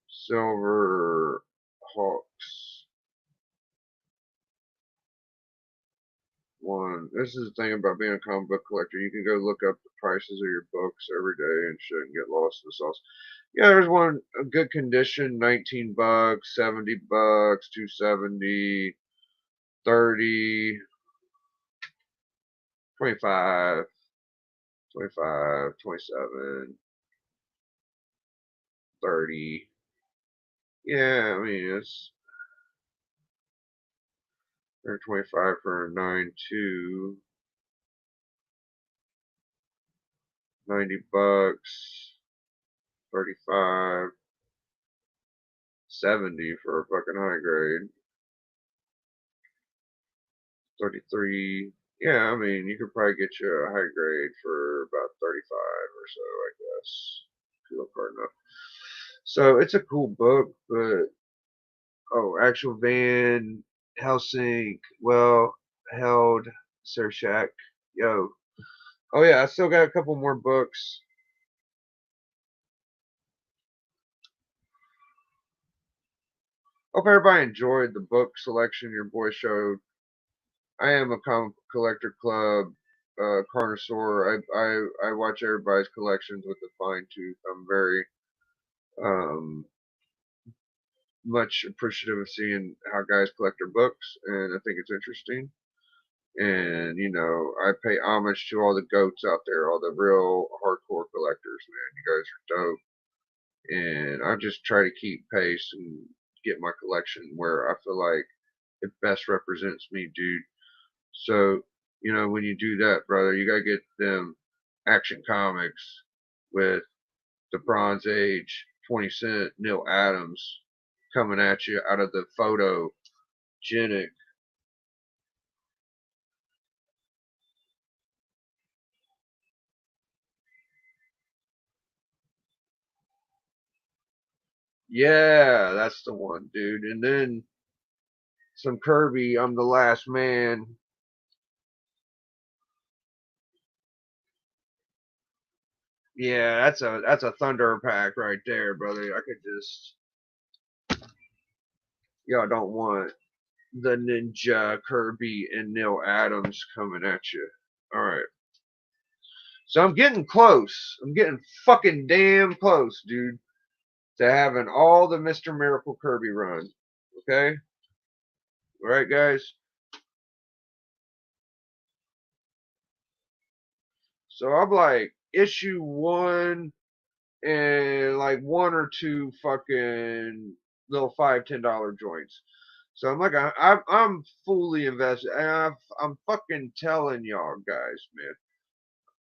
Silver Hawks. One. This is the thing about being a comic book collector. You can go look up the prices of your books every day and shit and get lost in the sauce. Yeah, there's one a good condition, $19, $70, $270, 30, 25, 25, 27, 30. Yeah, I mean it's 25 for a 9.2, $90, 35, 70 for a fucking high grade, 33. Yeah, I mean you could probably get you a high grade for about 35 or so, I guess, if you look hard enough. So it's a cool book, but actual Van Helsing, well held, Sir Shaq. Yo. Oh yeah, I still got a couple more books. Hope everybody enjoyed the book selection your boy showed. I am a comic collector club connoisseur. I watch everybody's collections with a fine tooth. I'm very um, much appreciative of seeing how guys collect their books, and I think it's interesting. And you know, I pay homage to all the goats out there, all the real hardcore collectors. Man, you guys are dope, and I just try to keep pace and get my collection where I feel like it best represents me, dude. So, you know, when you do that, brother, you gotta get them Action Comics with the Bronze Age 20 Cent Neil Adams coming at you out of the photogenic. Yeah, that's the one, dude. And then some Kirby, I'm the Last Man. Yeah, that's a thunder pack right there, brother. I could just y'all don't want the Ninja Kirby and Neil Adams coming at you. All right. So I'm getting close. I'm getting fucking damn close, dude, to having all the Mr. Miracle Kirby run. Okay? All right, guys? So I'm like issue 1 and like 1 or 2 fucking little $5, $10 joints. So I'm like, I'm fully invested. And I'm fucking telling y'all guys, man.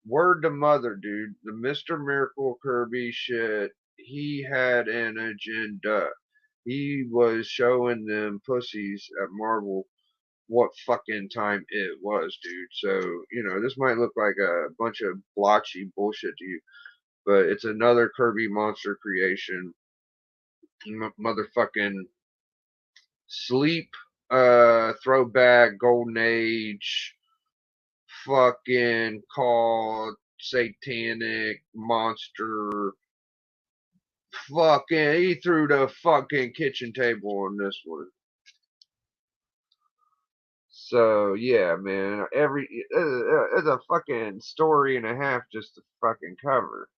Word to mother, dude. The Mr. Miracle Kirby shit, he had an agenda. He was showing them pussies at Marvel what fucking time it was, dude. So, this might look like a bunch of blotchy bullshit to you, but it's another Kirby monster creation. Motherfucking sleep, throwback, golden age, fucking called satanic monster. Fucking, he threw the fucking kitchen table on this one. So yeah, man, it's a fucking story and a half just to fucking cover.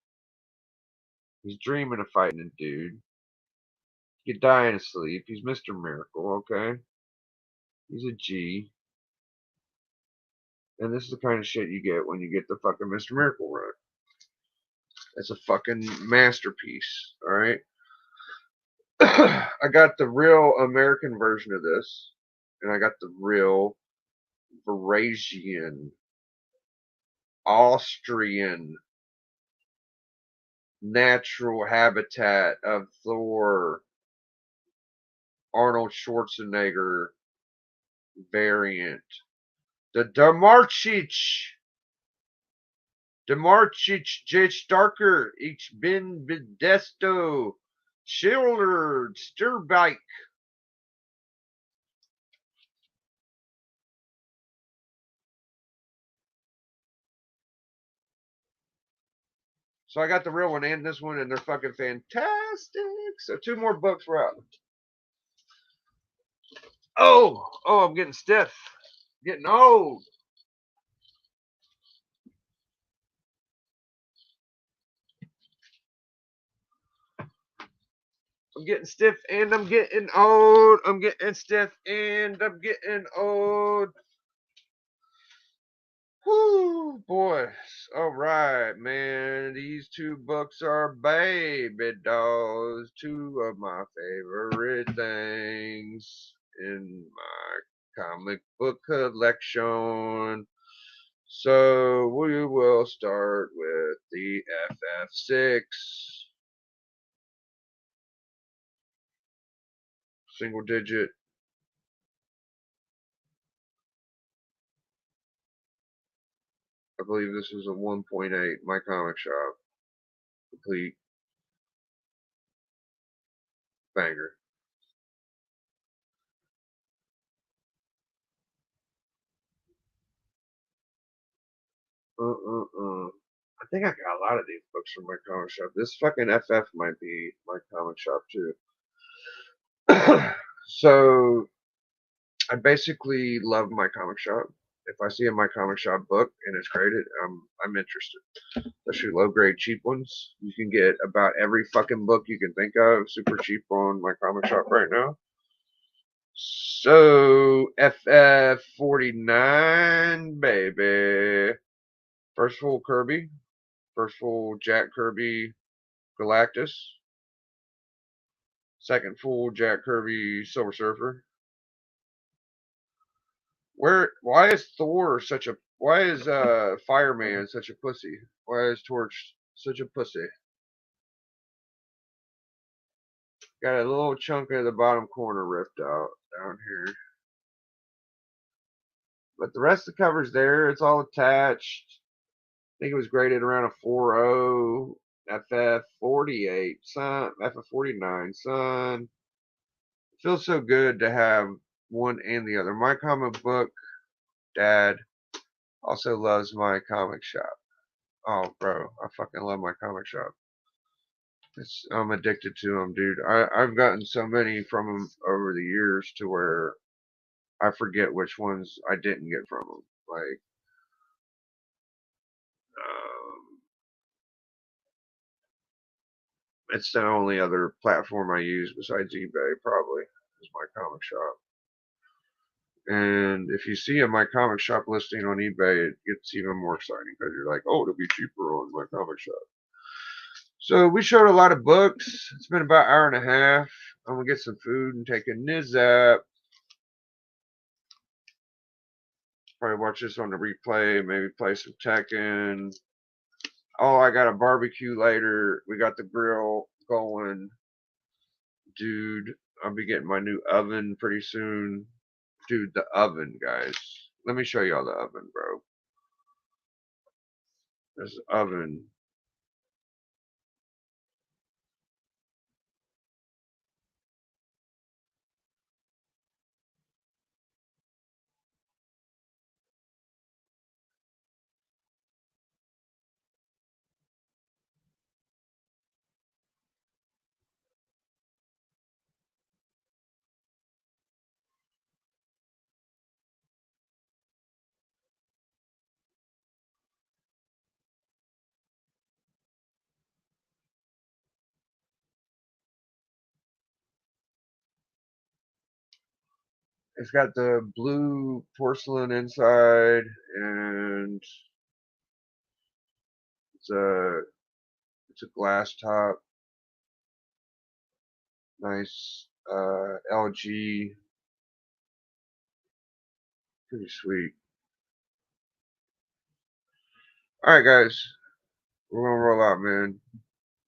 He's dreaming of fighting a dude. He could die in his sleep. He's Mr. Miracle, okay? He's a G. And this is the kind of shit you get when you get the fucking Mr. Miracle run. It's a fucking masterpiece, alright? I got the real American version of this, and I got the real Eurasian, Austrian, natural habitat of Thor, Arnold Schwarzenegger variant. The Demarchich J. Starker, ich bin Bedesto, Schilderd, Sturbike. So I got the real one and this one, and they're fucking fantastic. So 2 more books were out. Oh, I'm getting stiff. Getting old. I'm getting stiff and I'm getting old. I'm getting stiff and I'm getting old. Whoo, boys. All right, man. These 2 books are baby dolls. 2 of my favorite things in my comic book collection. So we will start with the FF6. Single digit. I believe this is a 1.8. My Comic Shop. Complete banger. I think I got a lot of these books from My Comic Shop. This fucking FF might be My Comic Shop too. So I basically love My Comic Shop. If I see a My Comic Shop book and it's graded, I'm interested. Especially low grade cheap ones. You can get about every fucking book you can think of super cheap on My Comic Shop right now. So FF 49, baby. First full Kirby. First full Jack Kirby Galactus. Second full Jack Kirby Silver Surfer. Why is Fireman such a pussy? Why is Torch such a pussy? Got a little chunk of the bottom corner ripped out down here. But the rest of the cover's there. It's all attached. I think it was graded around a 4.0. FF 48, son. FF 49, son. It feels so good to have one and the other. My comic book dad also loves My Comic Shop. Oh, bro, I fucking love my comic shop. I'm addicted to them, dude. I've gotten so many from them over the years to where I forget which ones I didn't get from them. Like, it's the only other platform I use besides eBay, probably, is my comic shop. And if you see my comic shop listing on eBay, it gets even more exciting because you're like, oh, it'll be cheaper on my comic shop. So we showed a lot of books. It's been about an hour and a half. I'm gonna get some food and take a nizap. Probably watch this on the replay. Maybe play some Tekken. Oh, I got a barbecue later. We got the grill going. Dude, I'll be getting my new oven pretty soon. Dude, the oven, guys. Let me show y'all the oven, bro. This oven. It's got the blue porcelain inside, and it's a glass top. Nice LG. Pretty sweet. Alright, guys. We're gonna roll out, man.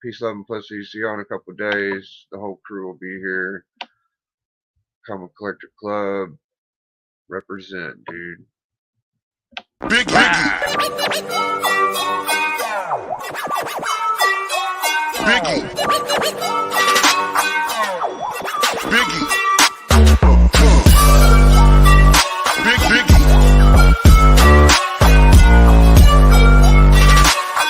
Peace, love, and pussy. See y'all in a couple days. The whole crew will be here. Comic Collector Club. Represent, dude. Biggie.